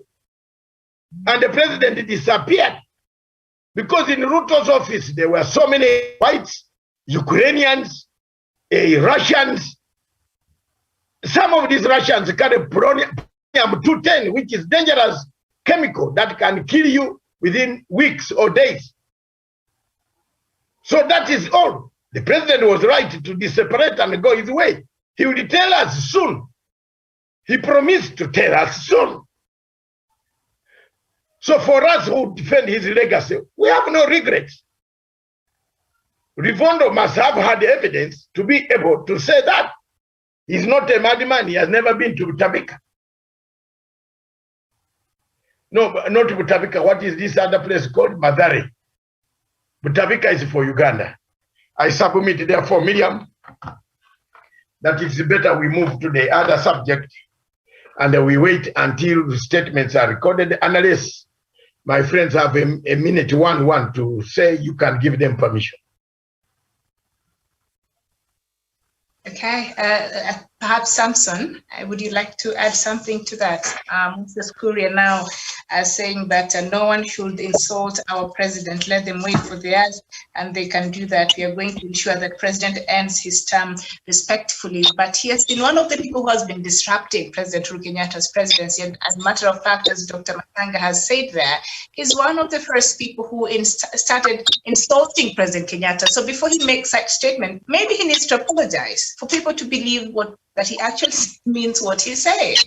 And the president disappeared. Because in Ruto's office, there were so many whites, Ukrainians, Russians. Some of these Russians carry polonium-210, which is dangerous chemical that can kill you within weeks or days. So that is all. The president was right to separate and go his way. He will tell us soon. He promised to tell us soon. So for us who defend his legacy, we have no regrets. Rivondo must have had evidence to be able to say that. He's not a madman. He has never been to Butabika. No, not Butabika. What is this other place called? Madare. Butabika is for Uganda. I submit therefore, Miriam, that it's better we move to the other subject and we wait until the statements are recorded, unless my friends have a minute one to say, you can give them permission. Okay, perhaps Samson, would you like to add something to that? Mrs. Kuria now saying that no one should insult our president. Let them wait for theirs, and they can do that. We are going to ensure that president ends his term respectfully. But he has been one of the people who has been disrupting President Uhuru Kenyatta's presidency. And as a matter of fact, as Dr. Makanga has said there, he's one of the first people who started insulting President Kenyatta. So before he makes such statement, maybe he needs to apologize for people to believe that he actually means what he says.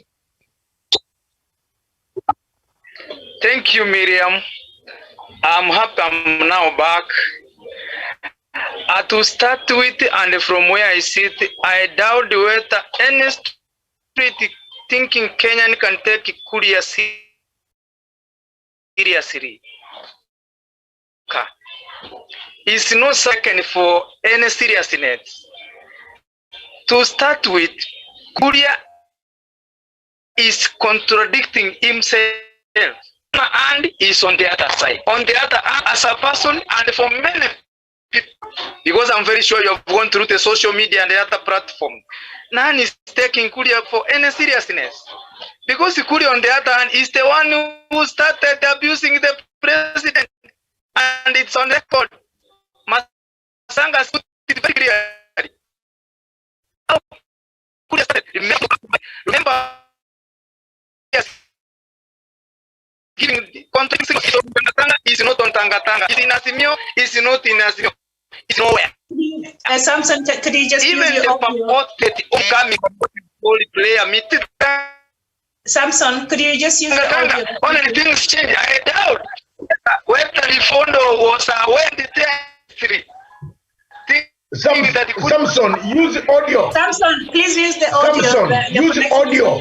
Thank you, Miriam. I'm happy I'm now back. To start with, and from where I sit, I doubt whether any straight thinking Kenyan can take Kuria seriously. It's no second for any seriousness. To start with, Kuria is contradicting himself and is on the other side. On the other hand, as a person, and for many people, because I'm very sure you've gone through the social media and the other platform, none is taking Kuria for any seriousness. Because Kuria, on the other hand, is the one who started abusing the president, and it's on record. Masanga has put it very clearly. Remember, yes, giving context is not on Tangatanga. It's in Asimio, it's not in Asimio, it's nowhere. Samson, could you just even the purport that Okami player Samson, could you just use the audio? Only things change. I doubt whether Rivondo was aware the three. Samson, use audio. Samson, please use the audio. Samson, use audio.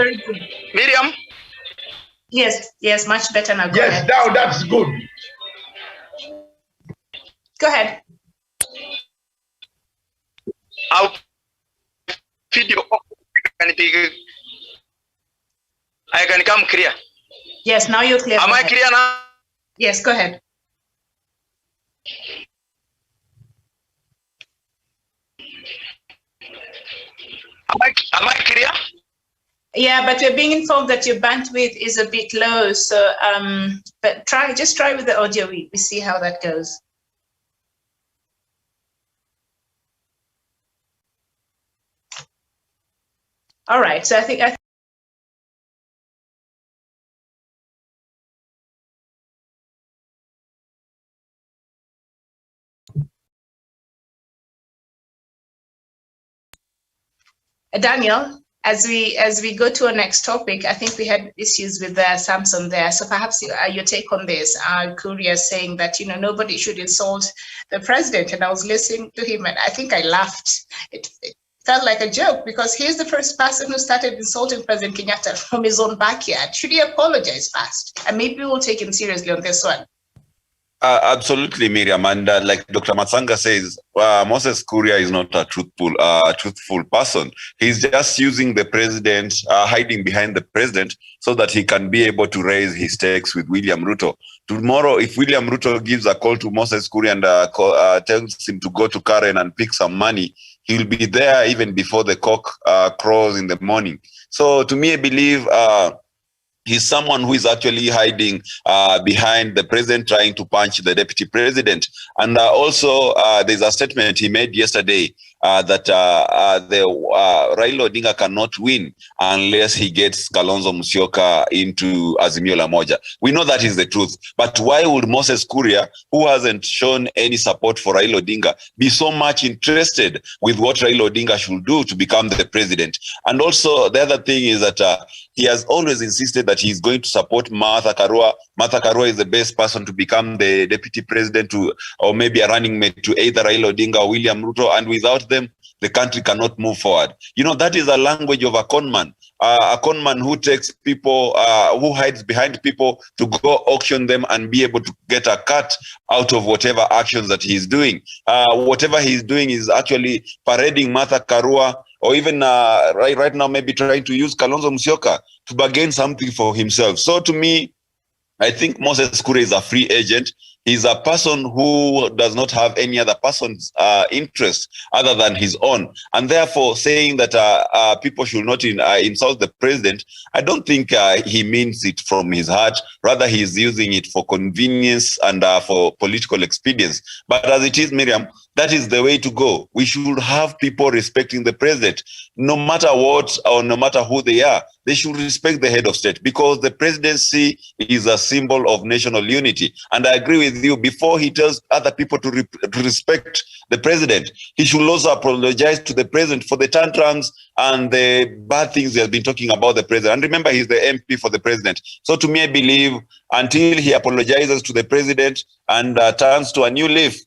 Miriam? Yes, much better now. Go ahead. Now that's good. Go ahead. Our video, I can come clear. Yes, now you're clear. Am I clear now? Yes, go ahead. Am I clear? Yeah, but we're being informed that your bandwidth is a bit low. So, but just try with the audio. We see how that goes. All right. So I think Daniel, as we go to our next topic, I think we had issues with Samson there. So perhaps your take on this. Kuria saying that nobody should insult the president, and I was listening to him, and I think I laughed. It felt like a joke because he's the first person who started insulting President Kenyatta from his own backyard. Should he apologize first? And maybe we'll take him seriously on this one. Absolutely, Miriam. And like Dr. Matsanga says, Moses Kuria is not a truthful person. He's just using the president, hiding behind the president so that he can be able to raise his stakes with William Ruto. Tomorrow, if William Ruto gives a call to Moses Kuria and tells him to go to Karen and pick some money, he'll be there even before the cock crows in the morning. So to me, I believe he's someone who is actually hiding behind the president, trying to punch the deputy president. And also, there's a statement he made yesterday that Raila Odinga cannot win unless he gets Kalonzo Musyoka into Azimio la Moja. We know that is the truth. But why would Moses Kuria, who hasn't shown any support for Raila Odinga, be so much interested with what Raila Odinga should do to become the president? And also, the other thing is that he has always insisted that he's going to support Martha Karua. Martha Karua is the best person to become the deputy president or maybe a running mate to either Raila Odinga or William Ruto. And without them, the country cannot move forward. That is a language of a conman. A conman who takes people, who hides behind people to go auction them and be able to get a cut out of whatever actions that he's doing. Whatever he's doing is actually parading Martha Karua, or even right now maybe trying to use Kalonzo Musyoka to bargain something for himself. So to me, I think Moses Kuria is a free agent. He's a person who does not have any other person's interest other than his own. And therefore, saying that people should not insult the president, I don't think he means it from his heart. Rather, he's using it for convenience and for political expedience. But as it is, Miriam, that is the way to go. We should have people respecting the president. No matter what or no matter who they are, they should respect the head of state, because the presidency is a symbol of national unity. And I agree with you, before he tells other people to respect the president, he should also apologize to the president for the tantrums and the bad things he has been talking about the president. And remember, he's the MP for the president. So to me, I believe until he apologizes to the president and turns to a new leaf,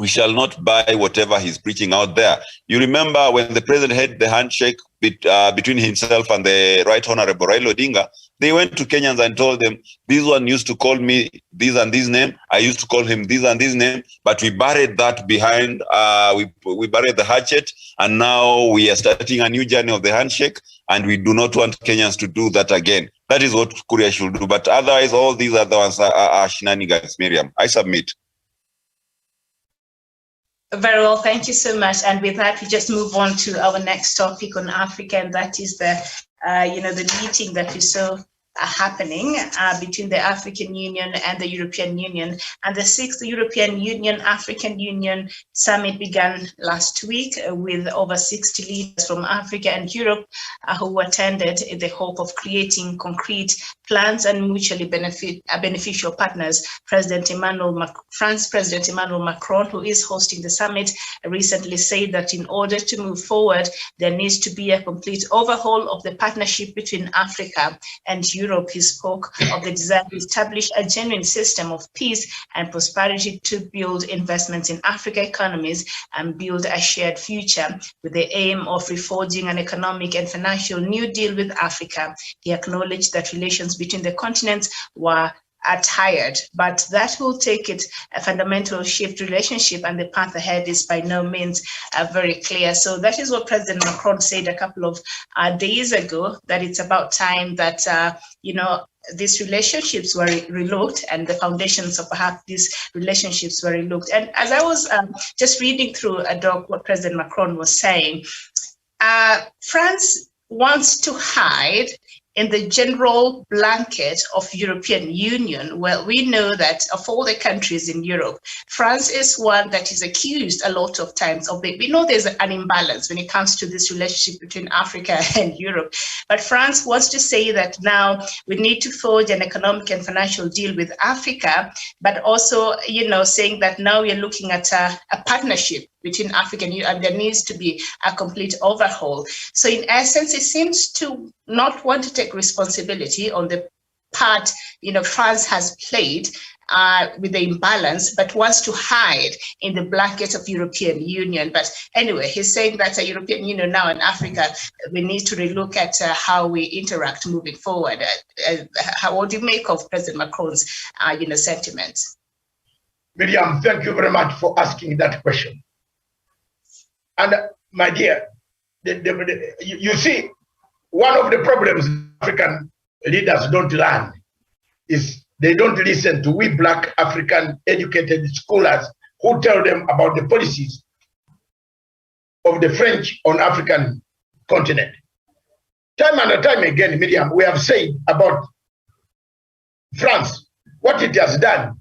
we shall not buy whatever he's preaching out there. You remember when the president had the handshake between himself and the Right Honorable Raila Odinga, they went to Kenyans and told them, this one used to call me this and this name, I used to call him this and this name, but we buried that behind, we buried the hatchet, and now we are starting a new journey of the handshake, and we do not want Kenyans to do that again. That is what Kuria should do. But otherwise, all these other ones are shenanigans, Miriam. I submit. Very well, thank you so much. And with that, we just move on to our next topic on Africa, and that is the, the meeting that we saw happening between the African Union and the European Union. And the 6th European Union African Union Summit began last week with over 60 leaders from Africa and Europe who attended in the hope of creating concrete plans and mutually beneficial partners. France President Emmanuel Macron, who is hosting the summit, recently said that in order to move forward, there needs to be a complete overhaul of the partnership between Africa and Europe. He spoke of the desire to establish a genuine system of peace and prosperity to build investments in African economies and build a shared future with the aim of reforging an economic and financial new deal with Africa. He acknowledged that relations between the continents were tired, but that will take it a fundamental shift relationship, and the path ahead is by no means very clear. So that is what President Macron said a couple of days ago, that it's about time that these relationships were relooked and the foundations of perhaps these relationships were relooked. And as I was just reading through what President Macron was saying, France wants to hide in the general blanket of European Union. Well, we know that of all the countries in Europe, France is one that is accused a lot of times of we know there's an imbalance when it comes to this relationship between Africa and Europe. But France wants to say that now we need to forge an economic and financial deal with Africa, but also, saying that now we're looking at a partnership between Africa and Europe, and there needs to be a complete overhaul. So in essence, it seems to not want to take responsibility on the part, France has played with the imbalance, but wants to hide in the blanket of European Union. But anyway, he's saying that the European Union now in Africa, we need to relook at how we interact moving forward. What do you make of President Macron's, sentiments? Miriam, thank you very much for asking that question. And my dear, you see, one of the problems African leaders don't learn is they don't listen to we Black African educated scholars who tell them about the policies of the French on African continent. Time and time again, Miriam, we have said about France, what it has done.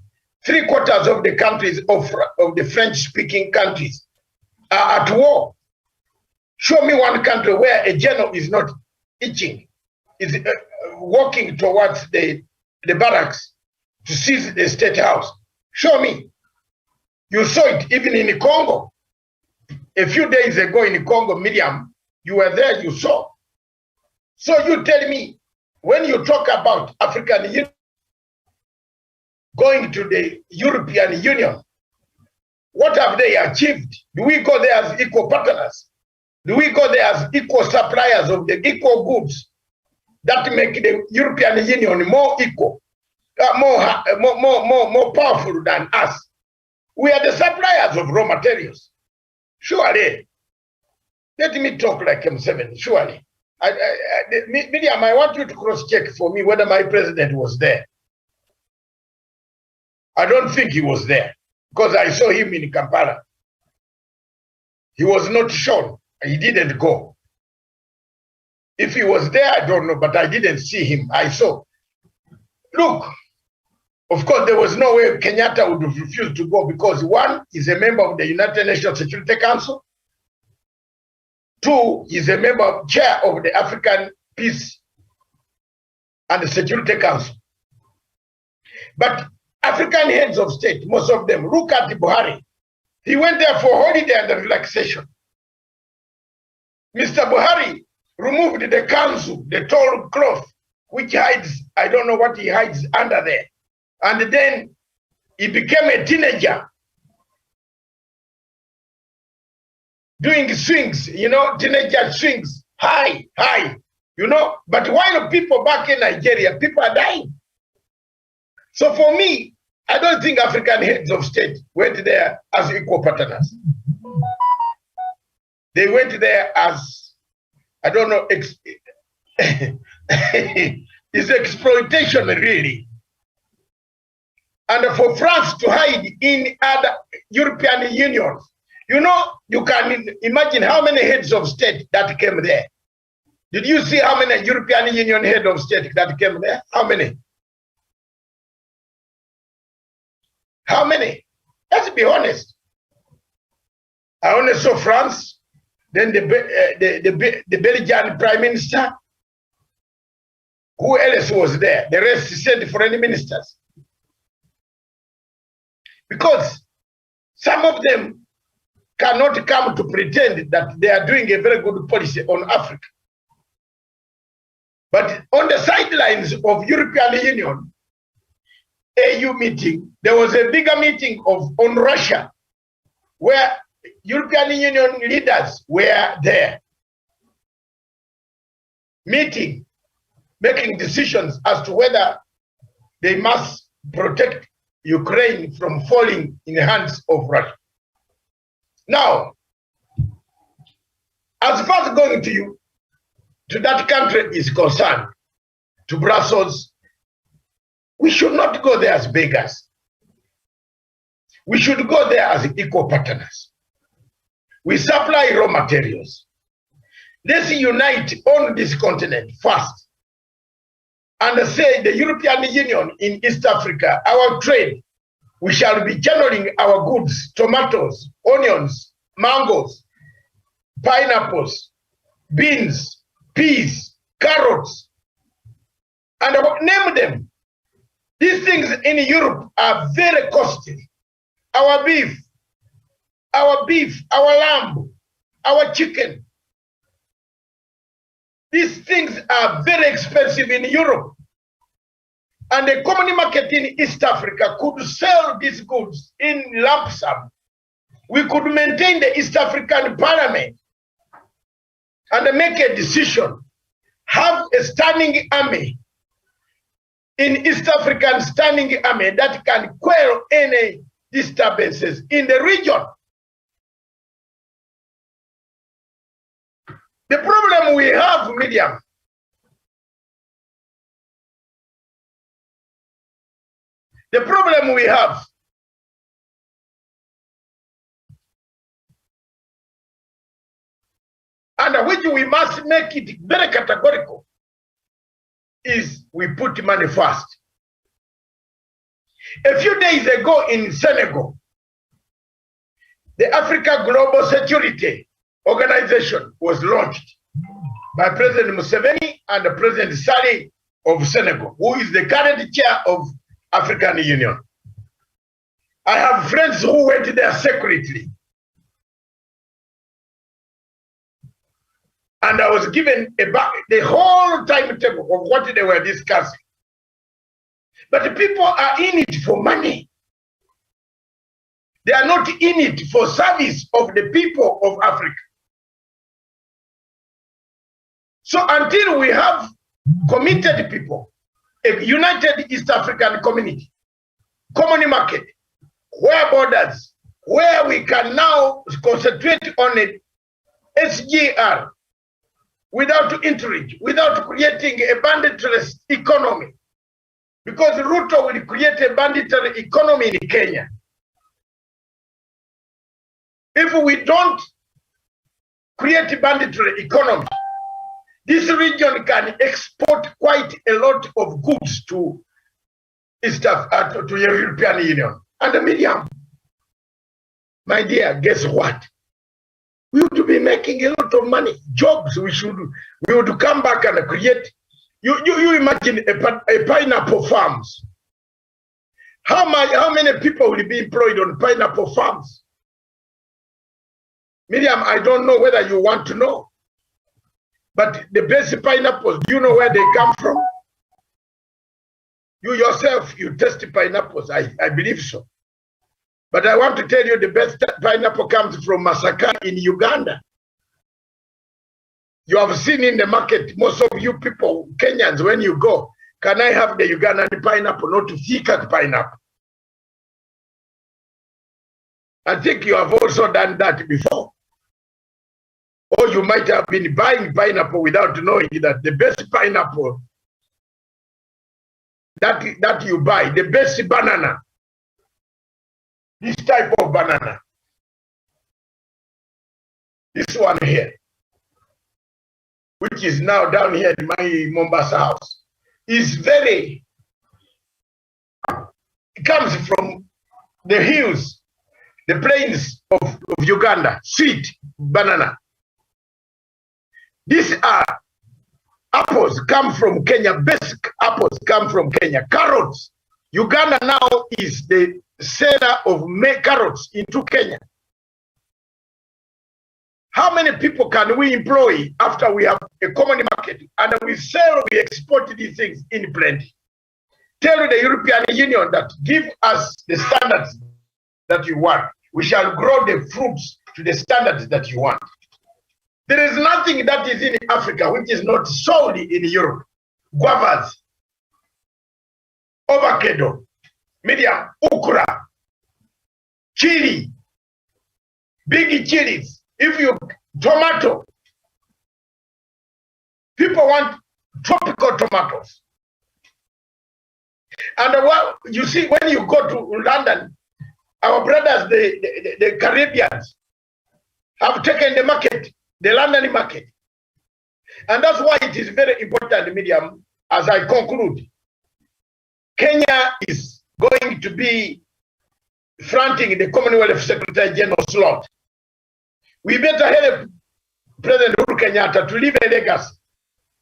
3/4 of the countries of the French-speaking countries are at war. Show me one country where a general is not itching, is walking towards the barracks to seize the state house. Show me. You saw it even in Congo. A few days ago in Congo, Miriam, you were there, you saw. So you tell me, when you talk about African Union going to the European Union, what have they achieved? Do we go there as equal partners? Do we go there as equal suppliers of the equal goods that make the European Union more equal, more powerful than us? We are the suppliers of raw materials. Surely. Let me talk like M7, surely. Miriam, I want you to cross-check for me whether my president was there. I don't think he was there, because I saw him in Kampala. He was not shown. He didn't go. If he was there, I don't know, but I didn't see him. I saw. Look, of course, there was no way Kenyatta would have refused to go, because one, he's a member of the United Nations Security Council. Two, he's a member, chair of the African Peace and Security Council. But African heads of state, most of them, look at Buhari. He went there for holiday and relaxation. Mr. Buhari removed the council, the tall cloth, which hides, I don't know what he hides under there. And then he became a teenager, doing swings, teenager swings, high, But while people back in Nigeria, people are dying. So for me, I don't think African heads of state went there as equal partners. They went there as, I don't know, it's exploitation really. And for France to hide in other European unions, you can imagine how many heads of state that came there. Did you see how many European Union heads of state that came there? How many? How many? Let's be honest. I only saw France, then the Belgian Prime Minister. Who else was there? The rest said foreign ministers. Because some of them cannot come to pretend that they are doing a very good policy on Africa. But on the sidelines of European Union, AU meeting, there was a bigger meeting on Russia where European Union leaders were there meeting, making decisions as to whether they must protect Ukraine from falling in the hands of Russia. Now, as far as going to that country is concerned, to Brussels, We should not go there as beggars. We should go there as equal partners. We supply raw materials. Let's unite on this continent first and say the European Union in East Africa, our trade, we shall be channeling our goods, tomatoes, onions, mangoes, pineapples, beans, peas, carrots, and name them. These things in Europe are very costly. Our beef, our lamb, our chicken. These things are very expensive in Europe. And the common market in East Africa could sell these goods in lump sum. We could maintain the East African Parliament and make a decision, have a standing army in East African standing army that can quell any disturbances in the region. The problem we have, Miriam, the problem we have and which we must make it very categorical is we put money first. A few days ago in Senegal, the Africa Global Security Organization was launched by President Museveni and the President Sali of Senegal, who is the current chair of African Union. I have friends who went there secretly. And I was given the whole timetable of what they were discussing. But the people are in it for money. They are not in it for service of the people of Africa. So until we have committed people, a united East African community, common market, where borders, where we can now concentrate on it, SGR, without intrigue, without creating a banditry economy. Because Ruto will create a banditry economy in Kenya. If we don't create a banditry economy, this region can export quite a lot of goods to the European Union. And Miriam, my dear, guess what? We would be making a lot of money, jobs. We would come back and create. You imagine a pineapple farms. How many people will be employed on pineapple farms? Miriam, I don't know whether you want to know. But the best pineapples, do you know where they come from? You yourself, you test pineapples, I believe so. But I want to tell you the best pineapple comes from Masaka in Uganda. You have seen in the market, most of you people, Kenyans, when you go, can I have the Ugandan pineapple, not thicker pineapple? I think you have also done that before. Or you might have been buying pineapple without knowing that the best pineapple that you buy, the best banana, this type of banana, this one here, which is now down here in my Mombasa house, is it comes from the hills, the plains of Uganda, sweet banana. These are apples come from Kenya, basic apples come from Kenya. Carrots, Uganda now is the seller of carrots into Kenya. How many people can we employ after we have a common market and we sell, we export these things in plenty? Tell the European Union that give us the standards that you want. We shall grow the fruits to the standards that you want. There is nothing that is in Africa which is not sold in Europe. Guavas, avocado, medium, okra, chili, big chilies. If you tomato, people want tropical tomatoes. And what you see when you go to London, our brothers, the Caribbeans, have taken the market, the London market. And that's why it is very important, Miriam, as I conclude. Kenya is going to be fronting the Commonwealth Secretary General slot. We better help President Uhuru Kenyatta to leave a legacy,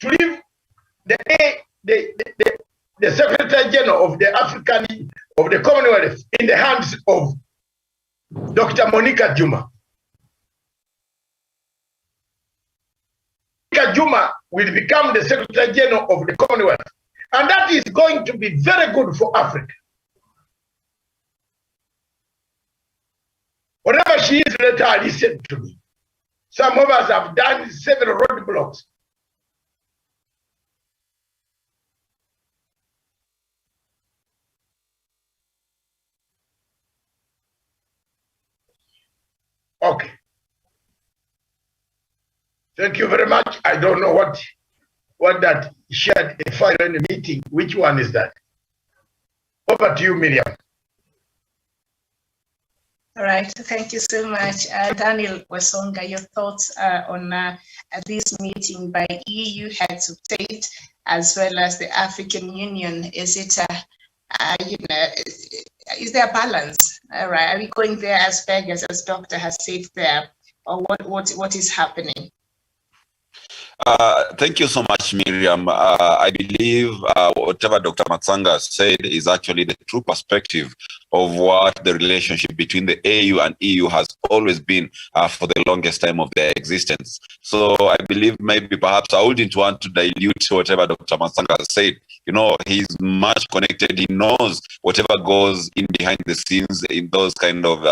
to leave the Secretary General of the Commonwealth in the hands of Dr. Monica Juma. Monica Juma will become the Secretary General of the Commonwealth, and that is going to be very good for Africa. Whatever she is, let her listen to me. Some of us have done several roadblocks. Okay. Thank you very much. I don't know what that shared a file in the meeting. Which one is that? Over to you, Miriam. All right, thank you so much. Daniel Wasonga, your thoughts on this meeting by EU heads of state as well as the African Union. Is it, is there a balance? All right, are we going there as beggars, as Doctor has said there, or what is happening? Thank you so much, Miriam. I believe whatever Dr. Matsanga said is actually the true perspective of what the relationship between the AU and EU has always been for the longest time of their existence. So I believe maybe perhaps I wouldn't want to dilute whatever Dr. Matsanga said. You know, he's much connected. He knows whatever goes in behind the scenes in those kind of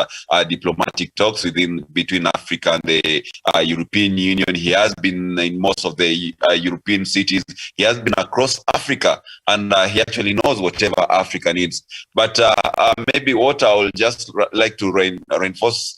diplomatic talks between Africa and the European Union. He has been in most of the European cities. He has been across Africa, and he actually knows whatever Africa needs. But maybe what I will just like to reinforce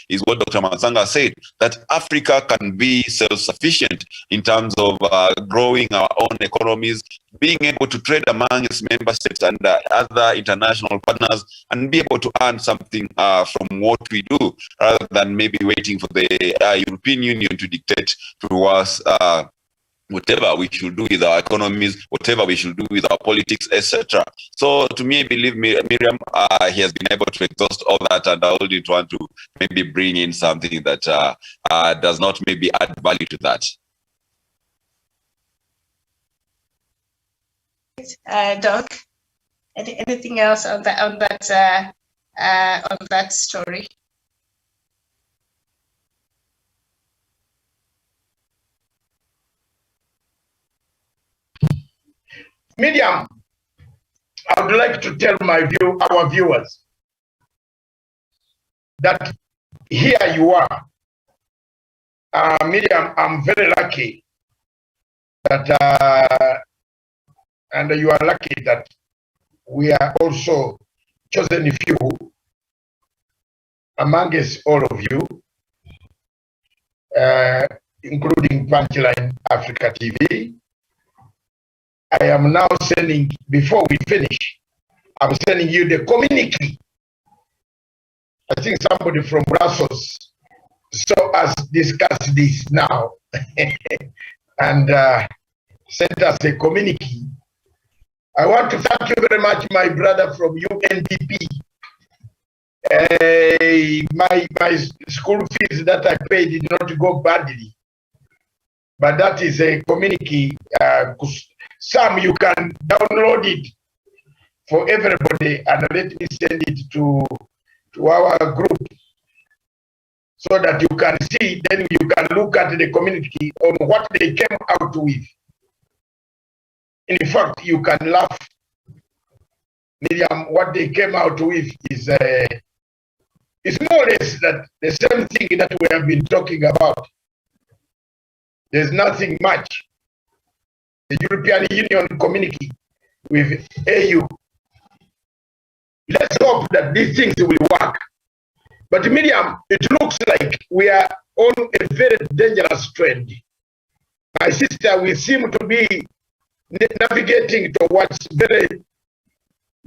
is what Dr. Matsanga said, that Africa can be self-sufficient in terms of growing our own economies, being able to trade among its member states and other international partners, and be able to earn something from what we do, rather than maybe waiting for the European Union to dictate to us whatever we should do with our economies, whatever we should do with our politics, etc. So to me, I believe Miriam, he has been able to exhaust all that, and I wouldn't want to maybe bring in something that does not maybe add value to that. Doc, anything else on that story? Miriam, I would like to tell our viewers that here you are. Miriam, I'm very lucky that, and you are lucky that we are also chosen few amongst all of you, including Punchline Africa TV. I am now sending, before we finish, I'm sending you the communique. I think somebody from Brussels saw us discuss this now and sent us a communique. I want to thank you very much, my brother from UNDP. My school fees that I paid did not go badly, but that is a communique. Some you can download it for everybody, and let me send it to our group so that you can see, then you can look at the community on what they came out with. In fact, you can laugh. Miriam, what they came out with is more or less that the same thing that we have been talking about. There's nothing much. The European Union community with AU. Let's hope that these things will work. But Miriam, it looks like we are on a very dangerous trend. My sister, we seem to be navigating towards very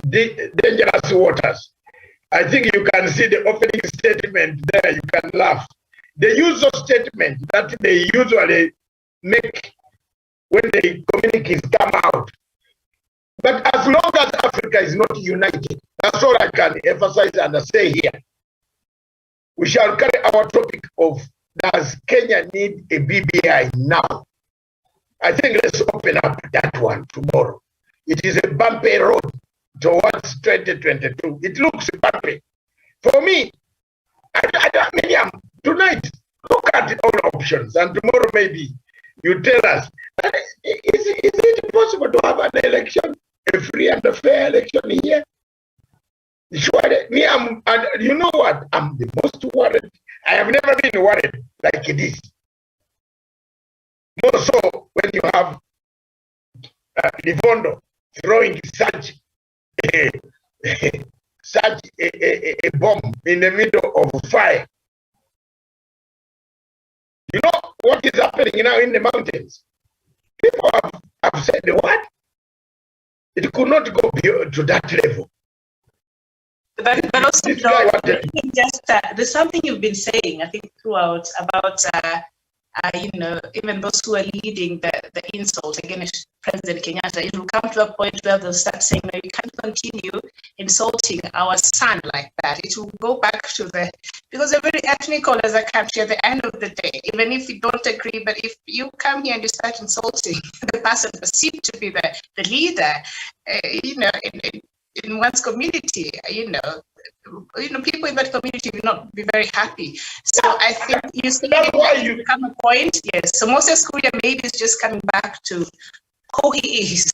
dangerous waters. I think you can see the opening statement there. You can laugh. The usual statement that they usually make when the communiques come out. But as long as Africa is not united, that's all I can emphasize and say here. We shall carry our topic of, does Kenya need a BBI now? I think let's open up that one tomorrow. It is a bumpy road towards 2022. It looks bumpy. For me, Miriam, tonight, look at all options, and tomorrow maybe you tell us, is it possible to have an election, a free and a fair election here? Sure, me, you know what? I'm the most worried. I have never been worried like this. More so when you have Livondo throwing such a bomb in the middle of fire. You know what is happening now in the mountains? People have said, what? It could not go to that level. But also, there's something you've been saying, I think, throughout about, even those who are leading the insult against President Kenyatta. It will come to a point where they'll start saying, no, you can't continue insulting our son like that. It will go back to because we're very ethnical as a country at the end of the day, even if you don't agree. But if you come here and you start insulting the person perceived to be the leader, in one's community, people in that community will not be very happy. So I think you see it come a point, yes. So Moses Kuria maybe is just coming back to who he is.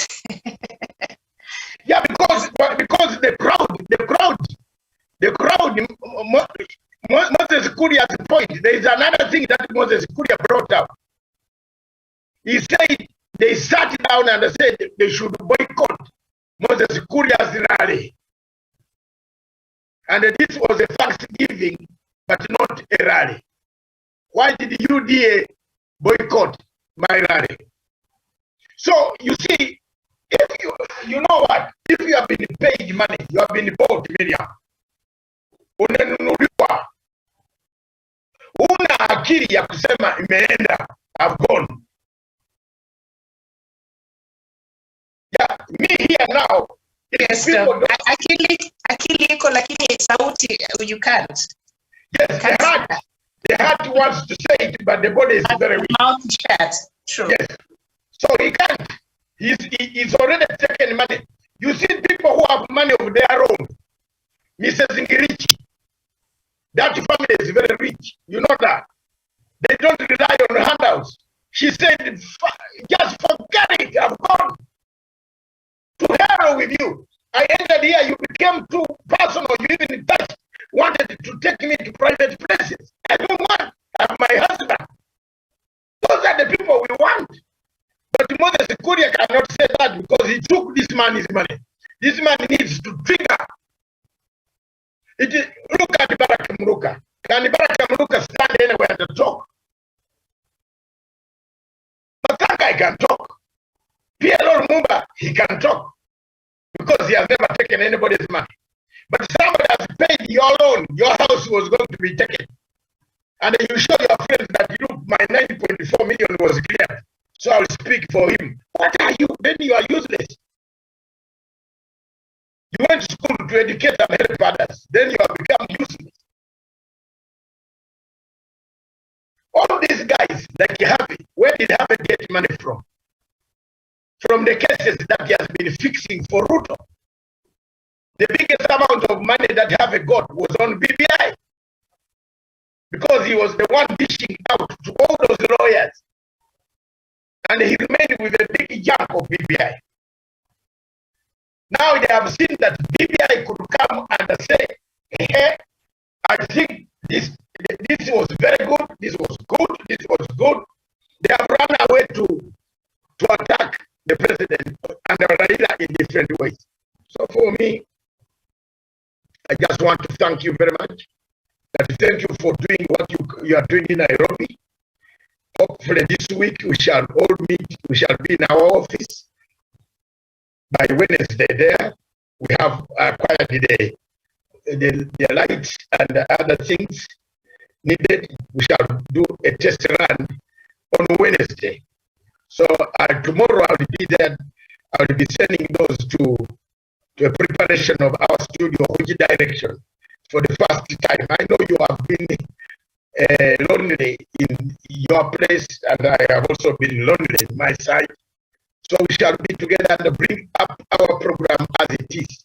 Yeah, because the crowd, Moses Kuria's point, there is another thing that Moses Kuria brought up. He said they sat down and said they should boycott Moses Kuria's rally. And this was a Thanksgiving, but not a rally. Why did UDA boycott my rally? So you see, if you know what, if you have been paid money, you have been bought, Miriam, unanunuliwa, una akili ya kusema imeenda, I've gone. Yeah, me here now. Yes, akili iko lakini sauti you can't. Yes, the heart wants to say it, but the body is very weak. Mouth shut. True. Yes. So he can't. He's already taken money. You see people who have money of their own. Mrs. Ngirichi. That family is very rich. You know that. They don't rely on handouts. She said, just forget it. I've gone. To hell with you. I entered here, you became too personal, you even touched, wanted to take me to private places. I don't want. I'm my husband. Those are the people we want. But Moses Kuria cannot say that because he took this man's money. This man needs to trigger. Look at Baraka Muruka. Can Baraka Muruka stand anywhere to talk? But that guy can talk. PLO Mumba, he can talk. Because he has never taken anybody's money. But somebody has paid your loan, your house was going to be taken. And then you show your friends that, look, my 9.4 million was cleared. So I'll speak for him. What are you? Then you are useless. You went to school to educate and help others. Then you have become useless. All these guys, like Harvey, where did Harvey get money from? From the cases that he has been fixing for Ruto. The biggest amount of money that Harvey got was on BBI. Because he was the one dishing out to all those lawyers. And he remained with a big chunk of BBI. Now they have seen that BBI could come and say, hey, I think this was very good, this was good, this was good. They have run away to attack the president and the Raila in different ways. So for me, I just want to thank you very much. Thank you for doing what you are doing in Nairobi. Hopefully this week we shall all meet, we shall be in our office by Wednesday there. we have acquired the lights and the other things needed. We shall do a test run on Wednesday. So tomorrow I will be there. I will be sending those to a preparation of our studio, which direction for the first time. I know you have been lonely in your place, and I have also been lonely in my side. So we shall be together and bring up our program as it is.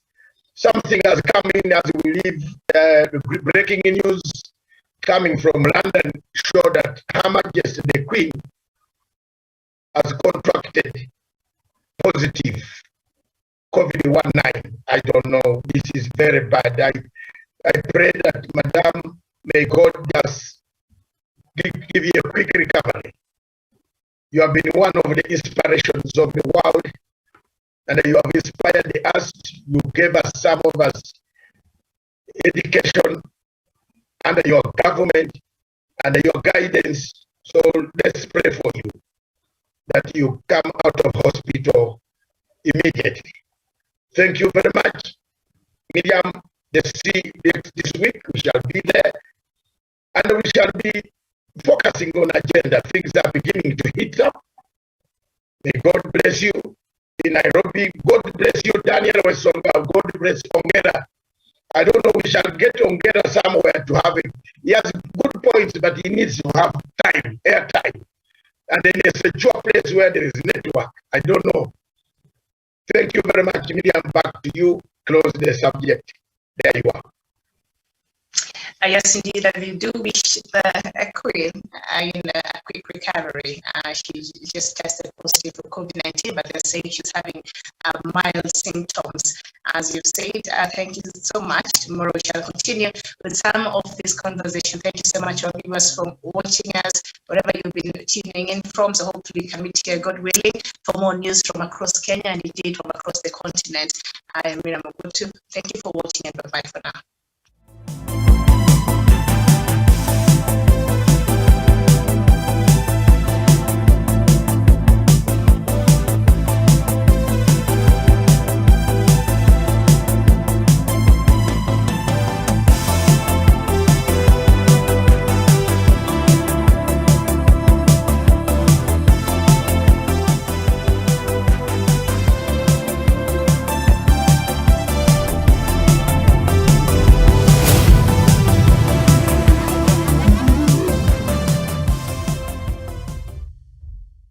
Something has come in as we leave. Breaking news coming from London show that Her Majesty the Queen has contracted positive COVID-19. I don't know. This is very bad. I pray that, Madam, may God just give you a quick recovery. You have been one of the inspirations of the world, and you have inspired us. You gave us, some of us, education under your government, under your guidance. So let's pray for you, that you come out of hospital immediately. Thank you very much. Miriam, this week we shall be there, and we shall be focusing on agenda. Things are beginning to heat up. May God bless you in Nairobi. God bless you, Daniel Wesonga. God bless Ongera. I don't know, we shall get Ongera somewhere to have it. He has good points, but he needs to have time, airtime. And then there's a secure place where there is network. I don't know. Thank you very much, Miriam. Back to you. Close the subject. There you are. Yes, indeed, we do wish the Queen a quick recovery. She just tested positive for COVID-19, but they're saying she's having mild symptoms. As you've said, thank you so much. Tomorrow we shall continue with some of this conversation. Thank you so much, our viewers, for watching us, wherever you've been tuning in from. So hopefully we can meet here, God willing, for more news from across Kenya and indeed from across the continent. I am Miriam Ogutu. Thank you for watching, and bye-bye for now.